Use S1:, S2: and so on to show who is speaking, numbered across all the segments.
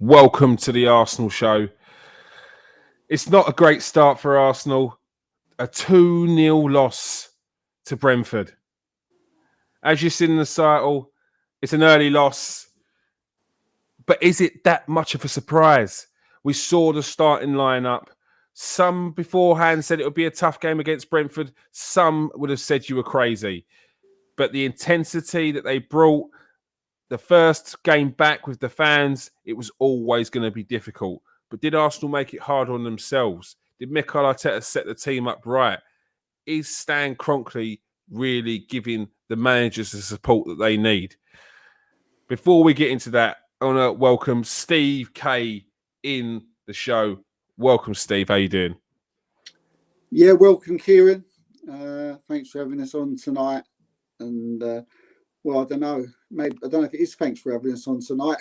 S1: Welcome to the Arsenal show. It's not a great start for Arsenal. A 2-0 loss to Brentford. As you've seen in the title, it's an early loss. But is it that much of a surprise? We saw the starting lineup. Some beforehand said it would be a tough game against Brentford. Some would have said you were crazy. But the intensity that they brought, the first game back with the fans, it was always going to be difficult. But did Arsenal make it hard on themselves? Did Mikel Arteta set the team up right? Is Stan Kroenke really giving the managers the support that they need? Before we get into that, I want to welcome Steve K in the show. Welcome, Steve. How you doing?
S2: Yeah, welcome, Kieron. Thanks for having us on tonight. And well, I don't know. Maybe I don't know if it is thanks for having us on tonight.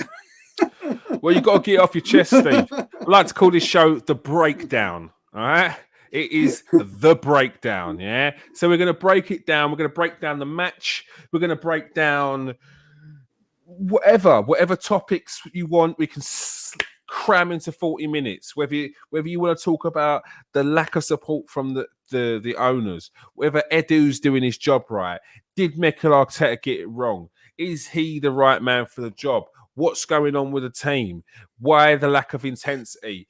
S1: Well, you've got to get it off your chest, Steve. I like to call this show The Breakdown. All right? It is The Breakdown, yeah? So we're going to break it down. We're going to break down the match. We're going to break down whatever topics you want. We can cram into 40 minutes. Whether you want to talk about the lack of support from the owners, whether Edu's doing his job right. Did Mikel Arteta get it wrong? Is he the right man for the job? What's going on with the team? Why the lack of intensity?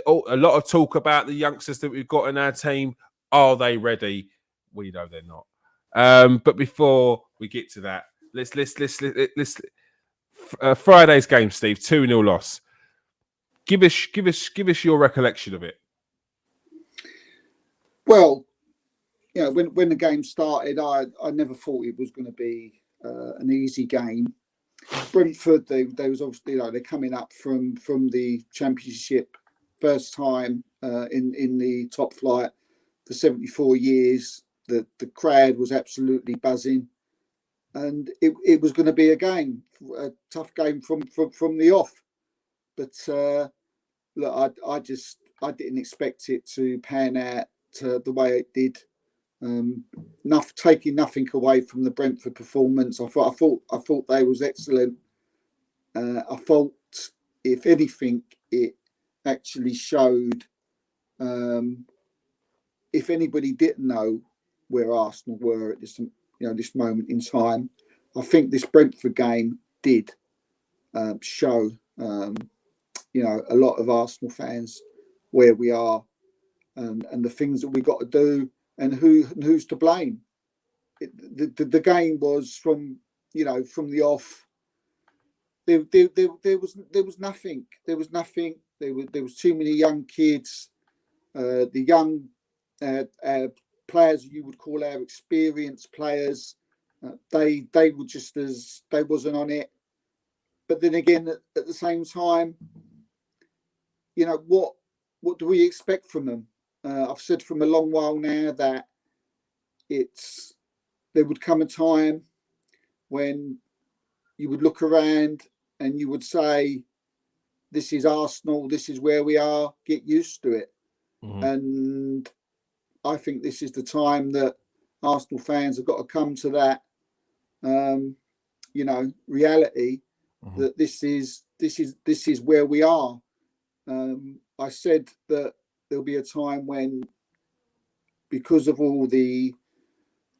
S1: A lot of talk about the youngsters that we've got in our team. Are they ready? We know they're not. But before we get to that, let's Friday's game, Steve. 2-0 loss. Give us your recollection of it.
S2: Well, you know, when the game started, I never thought it was going to be an easy game. Brentford, they was obviously, you know, they're coming up from the Championship, first time in the top flight for 74 years. The crowd was absolutely buzzing, and it was going to be a tough game from the off. But look, I didn't expect it to pan out the way it did. Taking nothing away from the Brentford performance, I thought they was excellent. I thought, if anything, it actually showed. If anybody didn't know where Arsenal were at this moment in time, I think this Brentford game did show a lot of Arsenal fans where we are, and the things that we got to do. And who's to blame? The game was from the off. There was nothing. There was too many young kids. The young players you would call our experienced players. They were just they wasn't on it. But then again, at the same time, what do we expect from them? I've said from a long while now that there would come a time when you would look around and you would say, this is Arsenal, this is where we are, get used to it. Mm-hmm. And I think this is the time that Arsenal fans have got to come to that reality. Mm-hmm. That this is where we are. I said that there'll be a time when, because of all the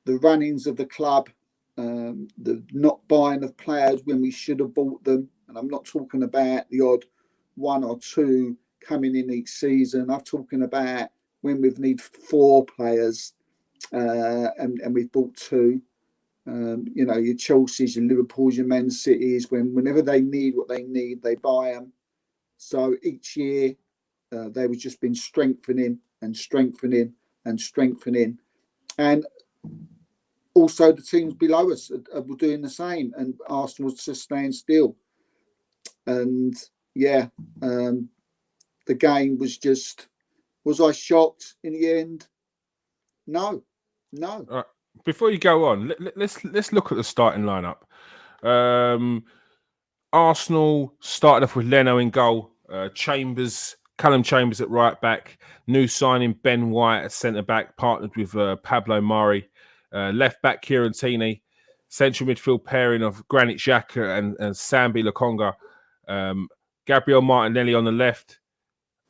S2: runnings of the club, the not buying of players when we should have bought them, and I'm not talking about the odd one or two coming in each season. I'm talking about when we've needed 4 players and we've bought 2. Your Chelsea's, your Liverpool's, your Man City's, whenever they need what they need, they buy them. So each year, they have just been strengthening and strengthening and strengthening. And also the teams below us were doing the same, and Arsenal was just staying still. And the game was just, was I shocked in the end? No.
S1: Right. Before you go on, let's look at the starting lineup. Arsenal started off with Leno in goal, Callum Chambers at right back, new signing Ben White at centre back, partnered with Pablo Mari, left back Kieran Tierney, central midfield pairing of Granit Xhaka and Sambi Lokonga, Gabriel Martinelli on the left,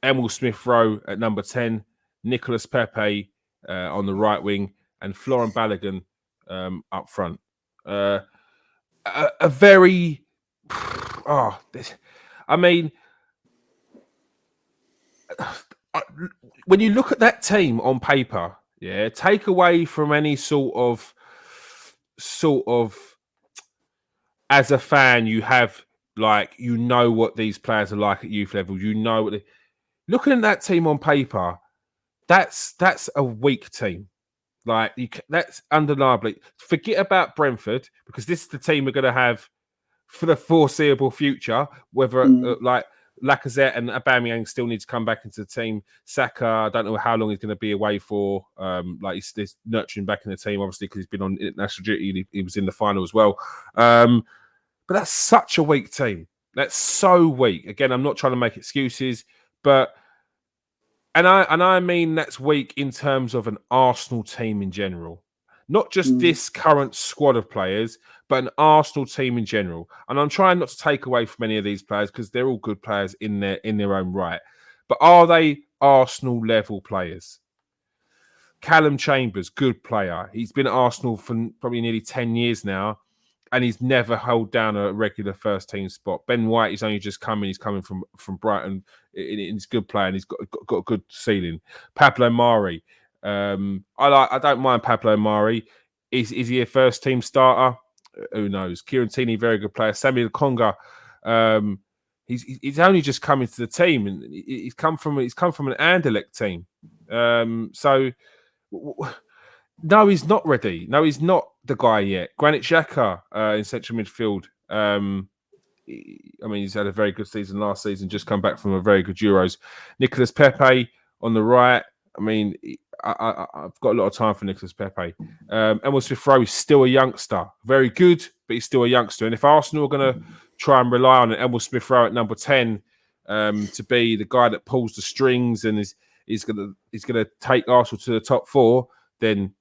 S1: Emil Smith-Rowe at number 10, Nicolas Pepe on the right wing, and Florent Balogun up front. A very... when you look at that team on paper, yeah, take away from any sort of as a fan, you have what these players are like at youth level. You know what looking at that team on paper, that's a weak team. That's undeniably. Forget about Brentford, because this is the team we're going to have for the foreseeable future. Whether Lacazette and Aubameyang still need to come back into the team. Saka, I don't know how long he's going to be away for. He's nurturing back in the team, obviously, because he's been on international duty. He was in the final as well. But that's such a weak team. That's so weak. Again, I'm not trying to make excuses, but and I mean that's weak in terms of an Arsenal team in general. Not just this current squad of players, but an Arsenal team in general. And I'm trying not to take away from any of these players, because they're all good players in their own right. But are they Arsenal level players? Callum Chambers, good player. He's been at Arsenal for probably nearly 10 years now, and he's never held down a regular first team spot. Ben White is only just coming. He's coming from Brighton. He's a good player, and he's got a good ceiling. Pablo Mari. I don't mind Pablo Mari. Is he a first team starter? Who knows? Kieran Tierney, very good player. Samuel Conga, he's only just come into the team, and he's come from an Anderlecht team. No, he's not ready. No, he's not the guy yet. Granit Xhaka in central midfield. He's had a very good season last season, just come back from a very good Euros. Nicolas Pepe on the right. I've got a lot of time for Nicolas Pepe. Emil Smith-Rowe is still a youngster. Very good, but he's still a youngster. And if Arsenal are going to try and rely on Emil Smith-Rowe at number 10 to be the guy that pulls the strings and is going to take Arsenal to the top 4, then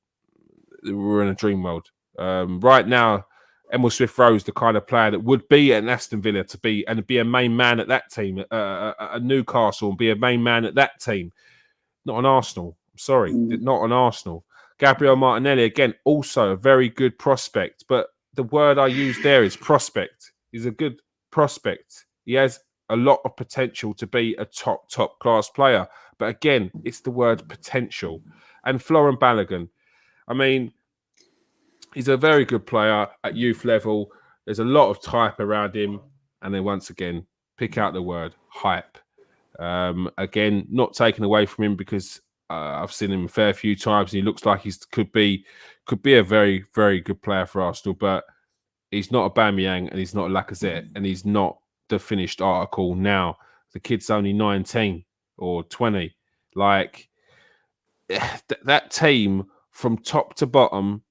S1: we're in a dream world. Right now, Emil Smith-Rowe is the kind of player that would be at Aston Villa to be a main man at that team, at Newcastle, and be a main man at that team. Not on Arsenal. I'm sorry, not on Arsenal. Gabriel Martinelli, again, also a very good prospect, but the word I use there is prospect. He's a good prospect. He has a lot of potential to be a top class player. But again, it's the word potential. And Florent Balogun, he's a very good player at youth level. There's a lot of type around him. And then once again, pick out the word hype. Again, not taken away from him, because I've seen him a fair few times, and he looks like he could be a very, very good player for Arsenal. But he's not a Aubameyang, and he's not a Lacazette, and he's not the finished article now. The kid's only 19 or 20. That team from top to bottom,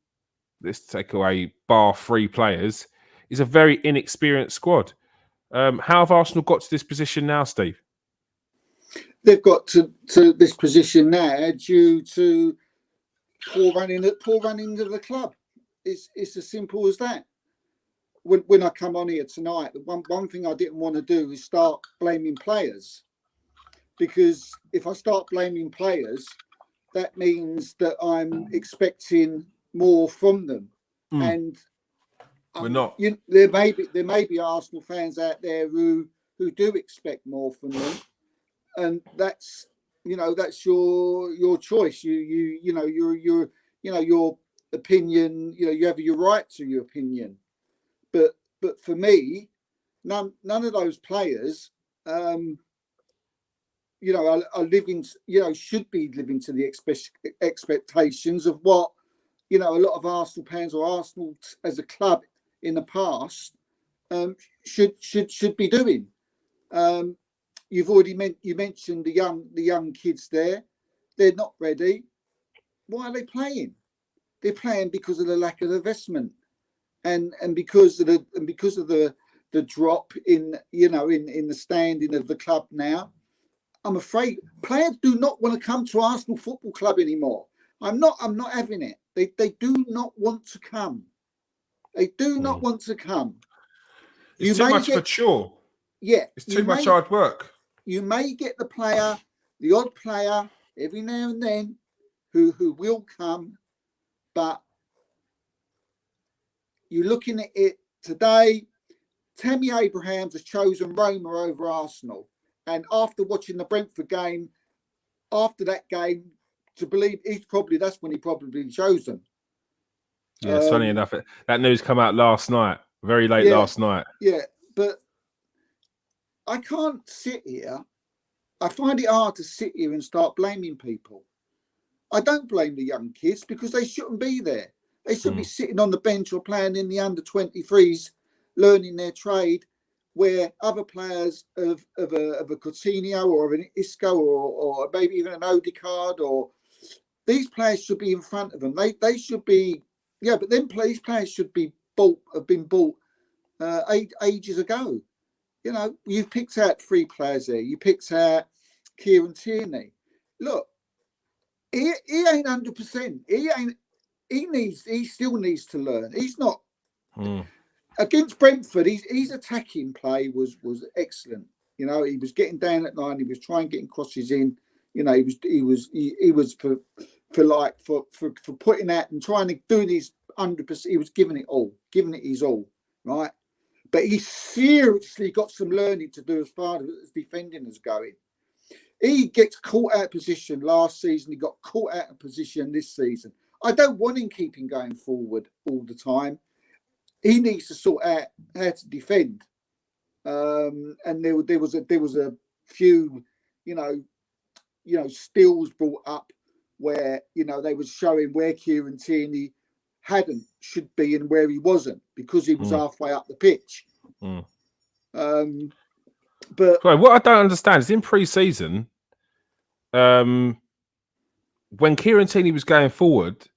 S1: let's take away bar 3 players, is a very inexperienced squad. How have Arsenal got to this position now, Steve?
S2: They've got to this position now due to poor running of the club. It's as simple as that. When I come on here tonight, one thing I didn't want to do is start blaming players, because if I start blaming players, that means that I'm expecting more from them, and
S1: we're not.
S2: There may be Arsenal fans out there who do expect more from them, and that's your choice. Your opinion. You have your right to your opinion. But for me, none of those players, are living. Should be living to the expectations of what a lot of Arsenal fans or Arsenal as a club in the past should be doing. You've already mentioned the young kids there. They're not ready. Why are they playing? They're playing because of the lack of investment. And because of the drop in the standing of the club now, I'm afraid players do not want to come to Arsenal Football Club anymore. I'm not having it. They do not want to come. They do not want to come.
S1: It's too much of a chore.
S2: Yeah,
S1: It's too much hard work.
S2: You may get the odd player every now and then who will come, but you're looking at it today. Tammy Abrahams has chosen Roma over Arsenal, and after watching the Brentford game, after that game, to believe that's when he probably chose them.
S1: Yeah, it's funny enough. That news come out last night, very late last night.
S2: Yeah, but I can't sit here. I find it hard to sit here and start blaming people. I don't blame the young kids because they shouldn't be there. They should be sitting on the bench or playing in the under-23s, learning their trade, where other players of a Coutinho or an Isco or maybe even an Odegaard, or these players should be in front of them. They should be, but then these players should be have been bought ages ago. You know, you've picked out 3 players there. You picked out Kieran Tierney. Look, he ain't 100%. He still needs to learn. He's not against Brentford. His attacking play was excellent. You know, he was getting down at line. He was trying getting crosses in. You know, he was for putting out and trying to do these 100%. He was giving it his all, right? But he seriously got some learning to do as far as defending is going. He gets caught out of position last season. He got caught out of position this season. I don't want him keeping going forward all the time. He needs to sort out how to defend. And there was a few, stills brought up where they were showing where Kieran Tierney should be and where he wasn't because he was halfway up the pitch. But
S1: what I don't understand is in pre-season, when Kieran Tierney was going forward,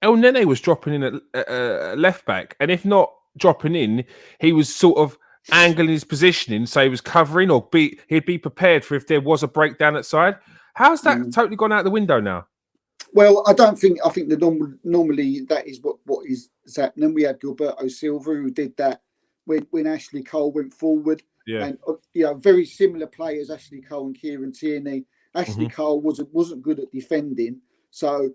S1: El Nene was dropping in at left back, and if not dropping in, he was sort of angling his positioning, so he was covering he'd be prepared for if there was a breakdown at side. How's that totally gone out the window now?
S2: Well, I think the normally that is what is happening. We had Gilberto Silva who did that when Ashley Cole went forward.
S1: Yeah.
S2: And very similar players, Ashley Cole and Kieran Tierney. Ashley Cole wasn't good at defending, so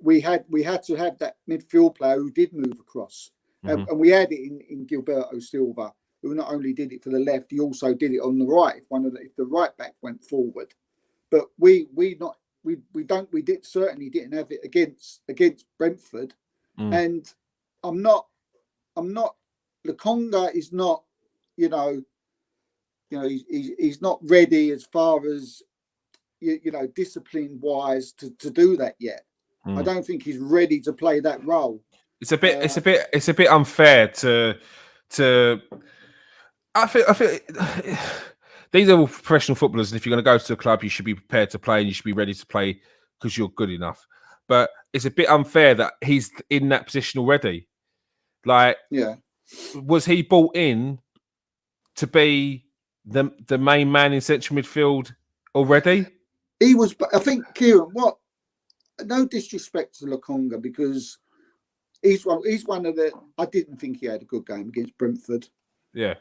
S2: we had to have that midfield player who did move across, and we had it in Gilberto Silva, who not only did it for the left, he also did it on the right if the right back went forward. But we certainly didn't have it against Brentford, and I'm not Lokonga is not he's not ready as far as discipline wise to do that yet. I don't think he's ready to play that role.
S1: It's a bit unfair to I feel these are all professional footballers, and if you're going to go to a club, you should be prepared to play and you should be ready to play because you're good enough. But it's a bit unfair that he's in that position already. Like, was he brought in to be the main man in central midfield already?
S2: He was, but I think Kieran. No disrespect to Lokonga because he's one of the. I didn't think he had a good game against Brentford.
S1: Yeah.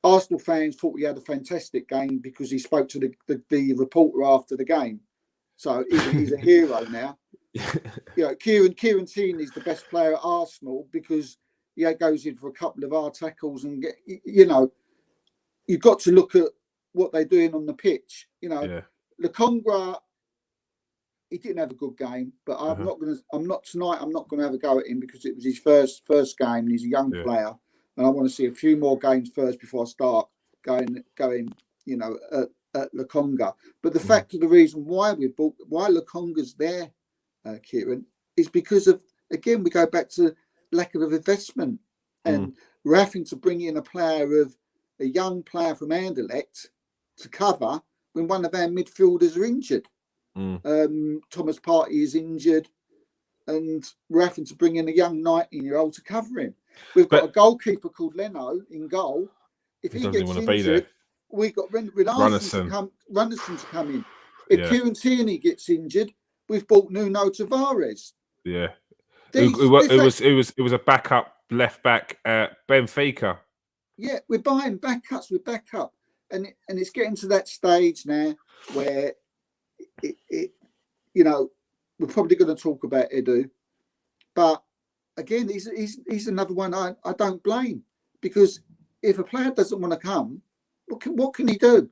S2: Arsenal fans thought he had a fantastic game because he spoke to the reporter after the game. So he's a hero now. Kieran Tierney is the best player at Arsenal because he goes in for a couple of hard tackles and you've got to look at what they're doing on the pitch. Lokonga, he didn't have a good game, but I'm not going to have a go at him because it was his first game and he's a young player. And I want to see a few more games first before I start going, at Lokonga. But the fact of the reason why Lokonga's there, Kieran, is because of, again, we go back to lack of investment. And we're having to bring in a young player from Anderlecht to cover when one of our midfielders are injured. Thomas Partey is injured, and we're having to bring in a young 19-year-old to cover him. We've got a goalkeeper called Leno in goal. If he gets injured, we've got Runnison to come in. If Kieran Tierney gets injured, we've bought Nuno Tavares.
S1: Yeah, it was a backup left back at Benfica.
S2: Yeah, we're buying backups. We're back up, and it's getting to that stage now where it you know, we're probably going to talk about Edu, but again, he's another one I don't blame, because if a player doesn't want to come, what can he do?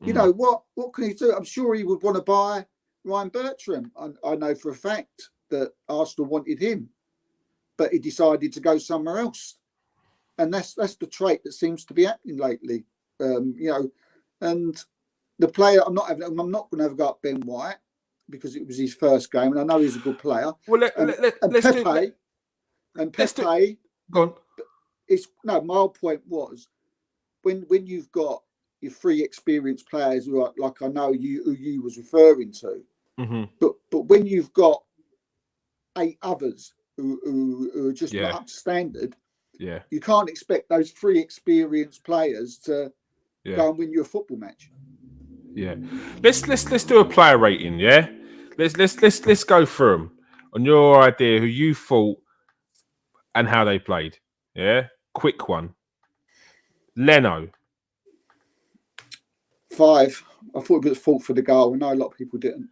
S2: You know, what can he do? I'm sure he would want to buy Ryan Bertram. I know for a fact that Arsenal wanted him, but he decided to go somewhere else, and that's the trait that seems to be happening lately. You know, and the player I'm not going to have a go at Ben White because it was his first game, and I know he's a good player.
S1: Well, let's
S2: Pepe, Pepe.
S1: Go on.
S2: It's no. My whole point was when you've got your three experienced players who are, like I know who you was referring to, but when you've got 8 others who are just not up to standard, you can't expect those 3 experienced players to go and win you a football match.
S1: Yeah, let's do a player rating. Yeah, let's go through them on your idea who you thought and how they played. Yeah, quick one. Leno.
S2: 5. I thought it was fault for the goal. I know a lot of people didn't.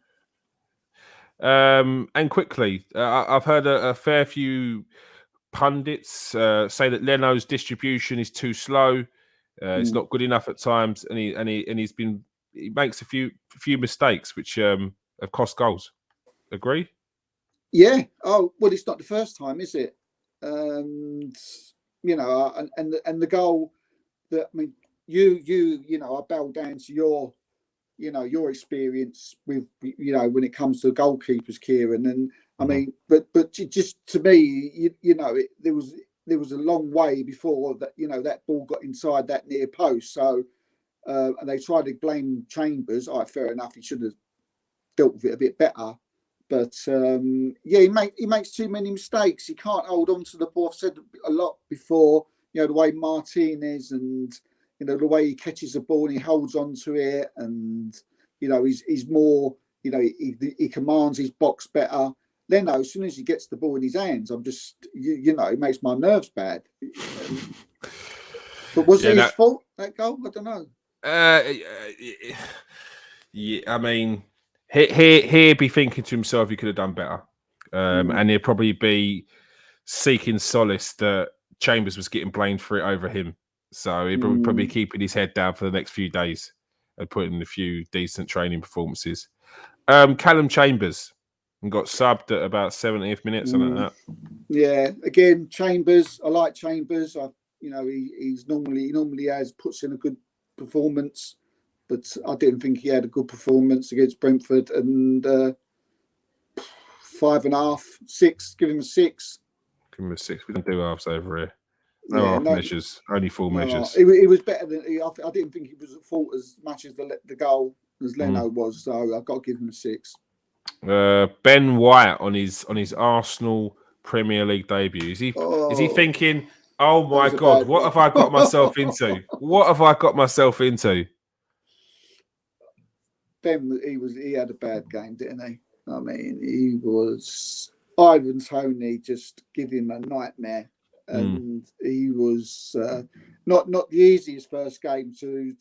S1: And quickly, I've heard a fair few pundits say that Leno's distribution is too slow. It's not good enough at times, and he makes a few mistakes which have cost goals. Agree?
S2: Yeah. Oh well, it's not the first time, is it? You know, and the goal that, I mean, you know, I bow down to your experience with, you know, when it comes to goalkeepers, Kieran, and I mean, but just to me, you know, there was a long way before that, you know, that ball got inside that near post. So and they tried to blame Chambers. Fair enough, he should have dealt with it a bit better. But yeah, he makes too many mistakes. He can't hold on to the ball. I've said a lot before, you know, the way Martinez and, you know, the way he catches the ball and he holds on to it, and, you know, he's more, you know, he commands his box better. Leno, as soon as he gets the ball in his hands, I'm just, you know, it makes my nerves bad. But was it his fault, that goal? I don't know.
S1: Yeah, I mean, he'd be thinking to himself he could have done better, and he'd probably be seeking solace that Chambers was getting blamed for it over him. So he'd probably keeping his head down for the next few days and putting in a few decent training performances. Callum Chambers got subbed at about 70th minute, something like that.
S2: Yeah, again, Chambers. I like Chambers. You know, he normally puts in a good performance, but I didn't think he had a good performance against Brentford. And 5.5, 6. Give him a 6.
S1: Give him a 6. We don't do halves over here. No half measures, only full measures.
S2: It was better than. I didn't think he was at fault as much as the goal as Leno was. So I've got to give him a 6.
S1: Ben White on his Arsenal Premier League debut. Is he thinking, oh my God, what have I got myself into? What have I got myself into?
S2: Ben, he had a bad game, didn't he? I mean, he was Ivan Toney just give him a nightmare, and he was not the easiest first game to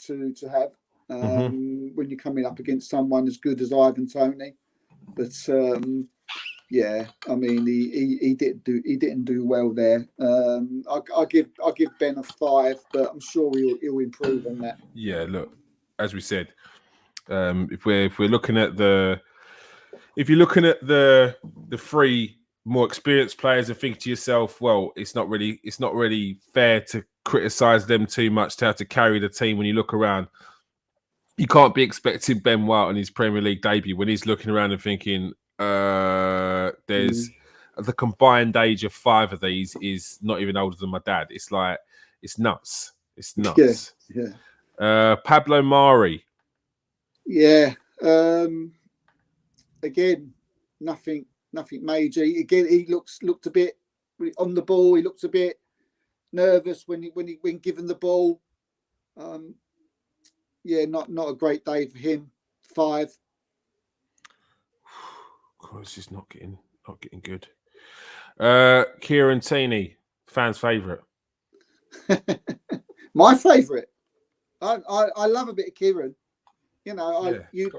S2: have when you're coming up against someone as good as Ivan Toney. But yeah, I mean, he didn't do well there. I give Ben a 5, but I'm sure he'll improve on that.
S1: Yeah, look, as we said, if we're looking at the 3 more experienced players and think to yourself, well, it's not really fair to criticize them too much to have to carry the team. When you look around, you can't be expecting Ben White on his Premier League debut when he's looking around and thinking, there's the combined age of 5 of these is not even older than my dad. It's like, it's nuts. It's nuts.
S2: Yeah.
S1: Pablo Mari.
S2: Yeah. Again, nothing major. Again, he looked a bit on the ball. He looked a bit nervous when given the ball. Yeah, not a great day for him. 5.
S1: God, this is not getting good. Kieran Tierney, fans' favourite.
S2: My favourite. I love a bit of Kieran. You know,
S1: Yeah,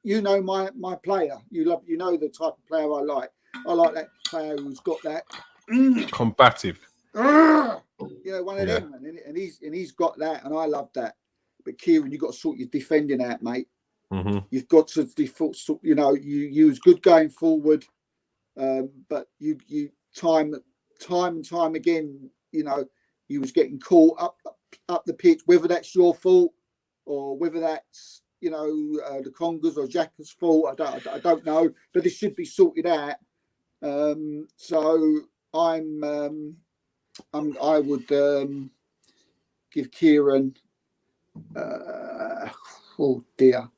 S2: you know my player. You know the type of player I like. I like that player who's got that
S1: combative.
S2: You know, one of them, and he's got that, and I love that. But Kieran, you've got to sort your defending out, mate.
S1: Mm-hmm.
S2: You've got to default. You know, you was good going forward, but you time and time again, you know, you was getting caught up the pitch. Whether that's your fault or whether that's the Congas or Jacka's fault, I don't know. But this should be sorted out. So I would give Kieran. Oh dear.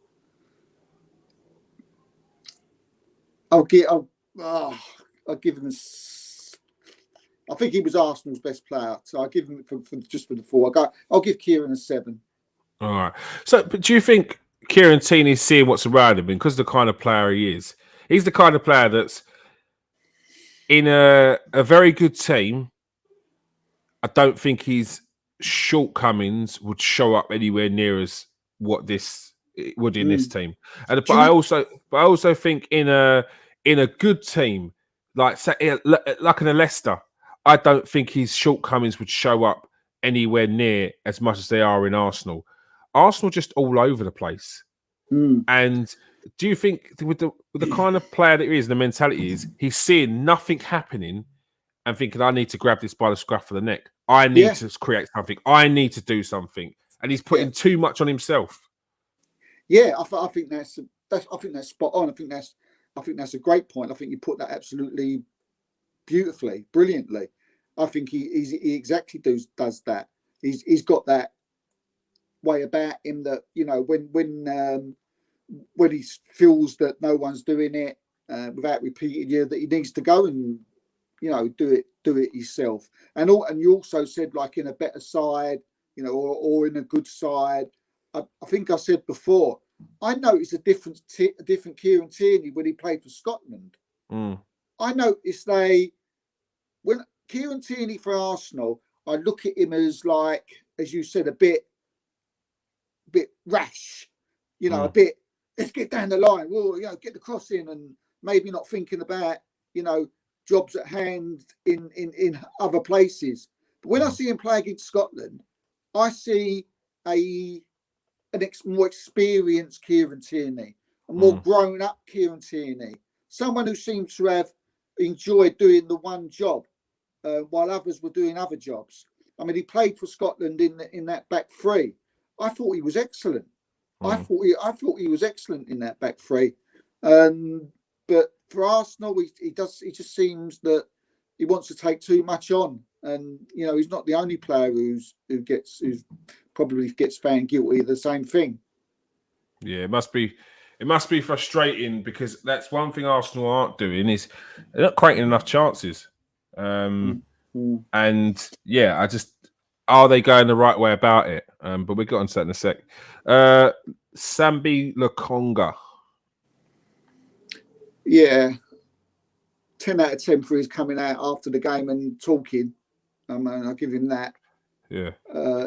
S2: I'll give him. I think he was Arsenal's best player, so I'll give him for the 4. I'll give Kieran a 7.
S1: All right. So, but do you think Kieran Teeney's seeing what's around him because the kind of player he is? He's the kind of player that's in a very good team. I don't think his shortcomings would show up anywhere near as what this would in this team. But I also think in a good team like in a Leicester, I don't think his shortcomings would show up anywhere near as much as they are in Arsenal. Arsenal just all over the place. And do you think with the kind of player that he is, and the mentality is, he's seeing nothing happening and thinking, I need to grab this by the scruff of the neck. I need to create something. I need to do something. And he's putting too much on himself.
S2: Yeah, I think that's spot on. I think that's a great point. I think you put that absolutely beautifully, brilliantly. I think he exactly does that. He's got that way about him that, you know, when he feels that no one's doing it without repeating you, that he needs to go and, you know, do it yourself. And you also said, like, in a better side, you know, or in a good side. I think I said before, I noticed a different Kieran Tierney when he played for Scotland. I noticed when Kieran Tierney for Arsenal, I look at him as, like, as you said, a bit rash, you know, a bit, let's get down the line, well, you know, get the cross in, and maybe not thinking about, you know, jobs at hand in other places. But when I see him play against Scotland, I see more experienced Kieran Tierney, a more grown up Kieran Tierney, someone who seems to have enjoyed doing the one job while others were doing other jobs. I mean, he played for Scotland in that back three. I thought he was excellent. I thought he was excellent in that back three. But for Arsenal, he just seems that he wants to take too much on, and you know, he's not the only player who probably gets found guilty of the same thing.
S1: Yeah, it must be frustrating, because that's one thing Arsenal aren't doing, is they're not creating enough chances. And yeah, are they going the right way about it? But we'll get on to that in a sec. Sambi Lokonga.
S2: Yeah, 10 out of 10 for his coming out after the game and talking. And I'll give him that.
S1: Yeah,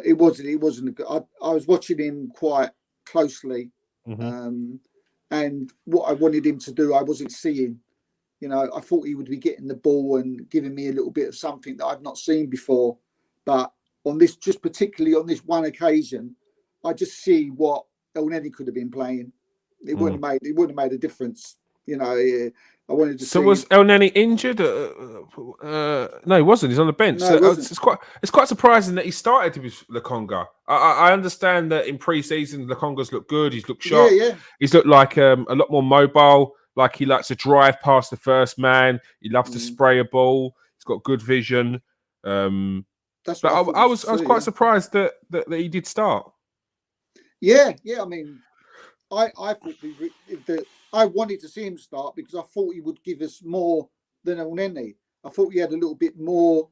S2: it wasn't. I was watching him quite closely, and what I wanted him to do, I wasn't seeing. You know, I thought he would be getting the ball and giving me a little bit of something that I've not seen before. But particularly on this one occasion, I just see what Elneny could have been playing. It wouldn't have made a difference. You know, I wanted to.
S1: So was Elneny injured? No, he wasn't. He's on the bench.
S2: No,
S1: so it's quite surprising that he started with Lokonga. I understand that in pre-season, Lokonga's looked good. He's looked sharp.
S2: Yeah.
S1: He's looked like a lot more mobile. Like, he likes to drive past the first man. He loves to spray a ball. He's got good vision.
S2: That's
S1: but
S2: what
S1: I was quite surprised that he did start.
S2: Yeah. I mean, I thought I wanted to see him start because I thought he would give us more than Elneny. I thought he had a little bit more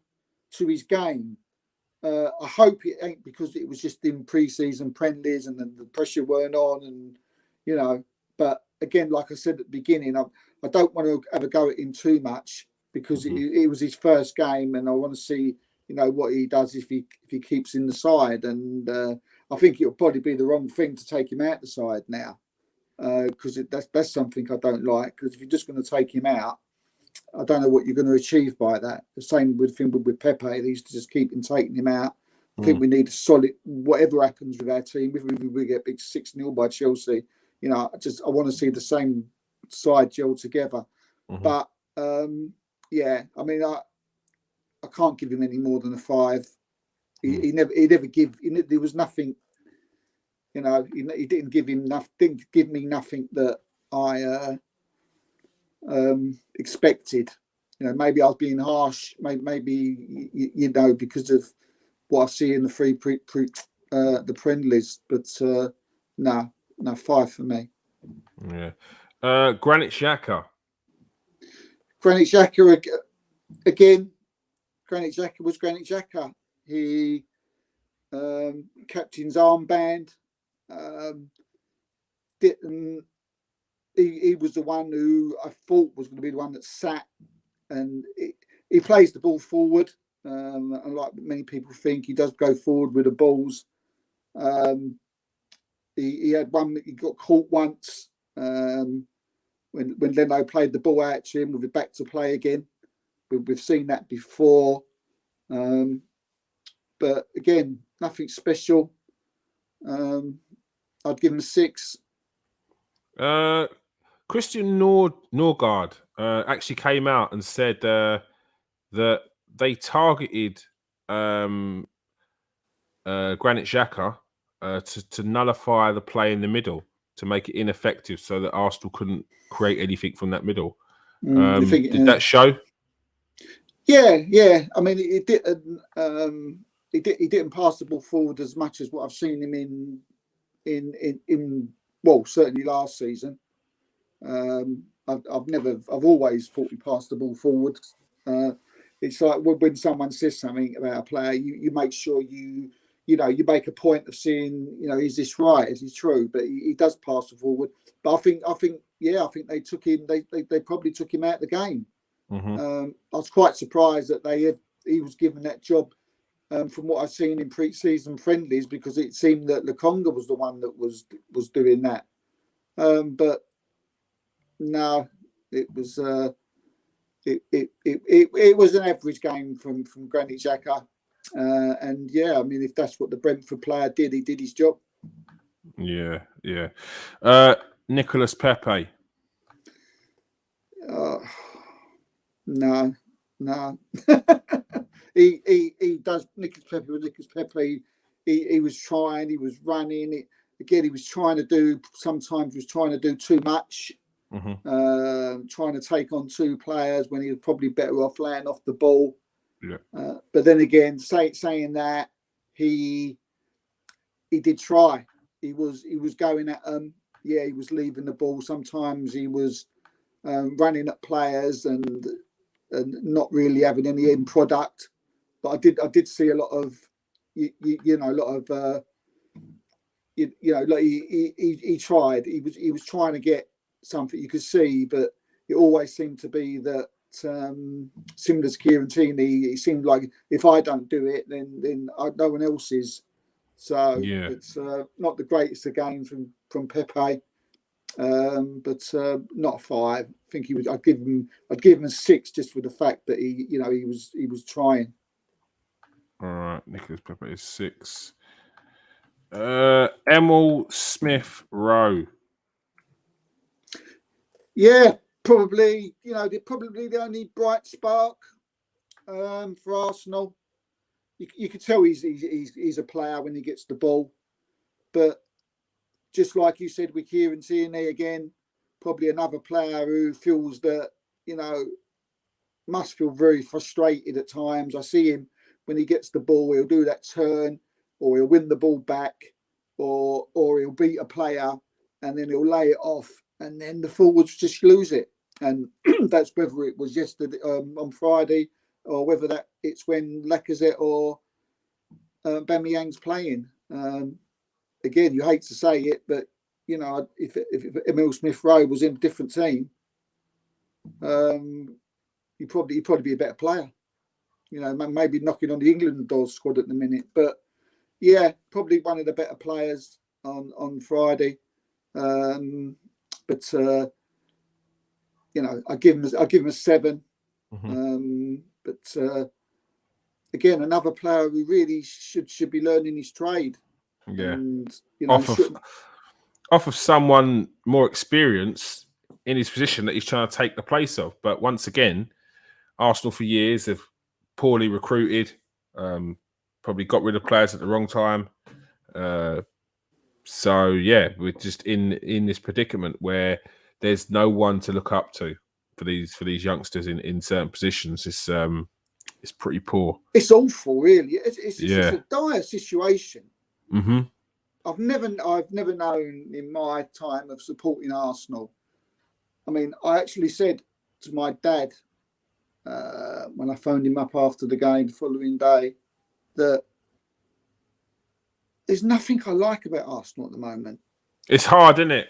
S2: to his game. I hope it ain't because it was just in pre-season friendlies and then the pressure weren't on, and you know. But again, like I said at the beginning, I don't want to have a go at him too much because it was his first game, and I want to see what he does if he keeps in the side. And I think it'll probably be the wrong thing to take him out the side now, because that's something I don't like. Because if you're just going to take him out, I don't know what you're going to achieve by that. The same with Pepe. They used to just keep taking him out. I think we need a solid, whatever happens with our team. If we get big 6-0 by Chelsea, I want to see the same side gel together. But yeah, I mean, I can't give him any more than a 5. He never give. There was nothing. He didn't give him nothing. Didn't give me nothing that I expected. Maybe I was being harsh. Maybe because of what I see in the the friendlies. But no, 5 for me.
S1: Yeah. Granit Xhaka.
S2: Granit Xhaka again. Granit Xhaka was Granit Xhaka. He captain's armband. He was the one who I thought was going to be the one that sat, and he plays the ball forward. And like many people think, he does go forward with the balls. He had one. He got caught once when Leno played the ball out to him with it back to play again. We've seen that before. But again, nothing special. I'd give him a 6.
S1: Christian Norgard actually came out and said that they targeted Granit Xhaka to nullify the play in the middle, to make it ineffective, so that Arsenal couldn't create anything from that middle. Did that show?
S2: Yeah. I mean, he didn't pass the ball forward as much as what I've seen him in certainly last season. I've always thought he passed the ball forward. It's like when someone says something about a player, you make sure you make a point of seeing, is this right? Is this true? But he does pass the forward. But I think they took him. They probably took him out of the game. I was quite surprised that he was given that job. From what I've seen in pre-season friendlies, because it seemed that Lokonga was the one that was doing that. But no, it was it was an average game from Granit Xhaka, and yeah, I mean, if that's what the Brentford player did, he did his job.
S1: Yeah. Nicolas Pepe.
S2: No. he does. Nicolas Pepe. He was trying. He was running. He was trying to do. Sometimes he was trying to do too much. Trying to take on 2 players when he was probably better off laying off the ball.
S1: Yeah.
S2: But then again, saying that, he did try. He was going at them. Yeah, he was leaving the ball. Sometimes he was running at players and not really having any end product. But I did see a lot of he tried. He was trying to get something, you could see, but it always seemed to be that similar to Kieran Tierney, it seemed like if I don't do it, then no one else is. So yeah. It's not the greatest of games from Pepe, but not a 5. I think I'd give him a 6 just for the fact that he was trying.
S1: All right, Nicolas Pepe is 6. Emil Smith Rowe.
S2: Yeah, probably. They're probably the only bright spark for Arsenal. You could tell he's a player when he gets the ball, but just like you said with Kieran Tierney, again, probably another player who feels that must feel very frustrated at times. I see him when he gets the ball, he'll do that turn, or he'll win the ball back, or he'll beat a player and then he'll lay it off, and then the forwards just lose it. And that's whether it was yesterday on Friday, or whether it's when Lacazette or Aubameyang's playing. Again, you hate to say it, but if Emil Smith Rowe was in a different team, he'd probably be a better player. maybe knocking on the England door squad at the minute. But yeah, probably one of the better players on Friday. But I give him a 7. But again, another player who really should be learning his trade.
S1: Yeah,
S2: and
S1: off of someone more experienced in his position that he's trying to take the place of. But once again, Arsenal for years have poorly recruited, probably got rid of players at the wrong time. So yeah, we're just in this predicament where there's no one to look up to for these youngsters in certain positions. It's pretty poor.
S2: It's awful, really. It's a dire situation.
S1: Mm-hmm.
S2: I've never known in my time of supporting Arsenal. I mean, I actually said to my dad when I phoned him up after the game the following day that there's nothing I like about Arsenal at the moment.
S1: It's hard, isn't it?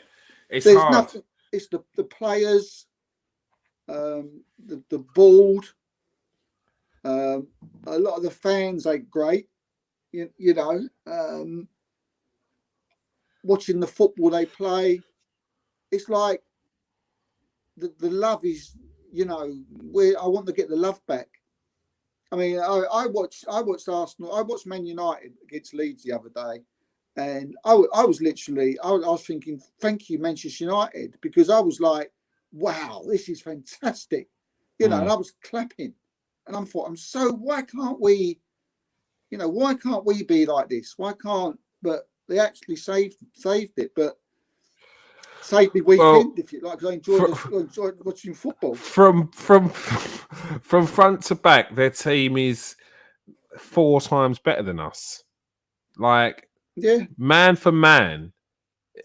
S1: There's hard.
S2: Nothing. It's the players, the board. A lot of the fans ain't great. Watching the football they play, it's like the love is, where I want to get the love back. I mean, I watched Arsenal. I watched Man United against Leeds the other day, and I was literally, I was thinking, thank you, Manchester United, because I was like, wow, this is fantastic, and I was clapping, and I'm thought, why can't we be like this? Why can't? But they actually saved it, but saved me weekend, if you like, because I enjoyed watching football.
S1: From front to back, their team is 4 times better than us. Like, man for man,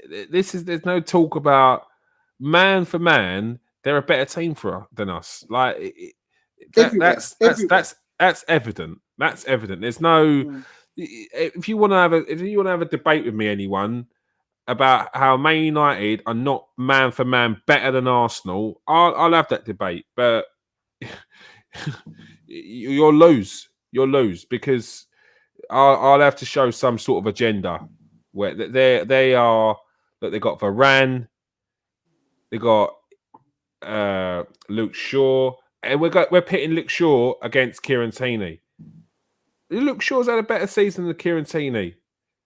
S1: there's no talk about man for man. They're a better team than us. Like that's evident. That's evident. There's no. If you want to have a debate with me, anyone, about how Man United are not man for man better than Arsenal, I'll have that debate. But you'll lose. You'll lose because I'll have to show some sort of agenda where they are. That they got Varane, they got Luke Shaw, and we're pitting Luke Shaw against Kieron Tierney. Luke Shaw's had a better season than Kieron Tierney.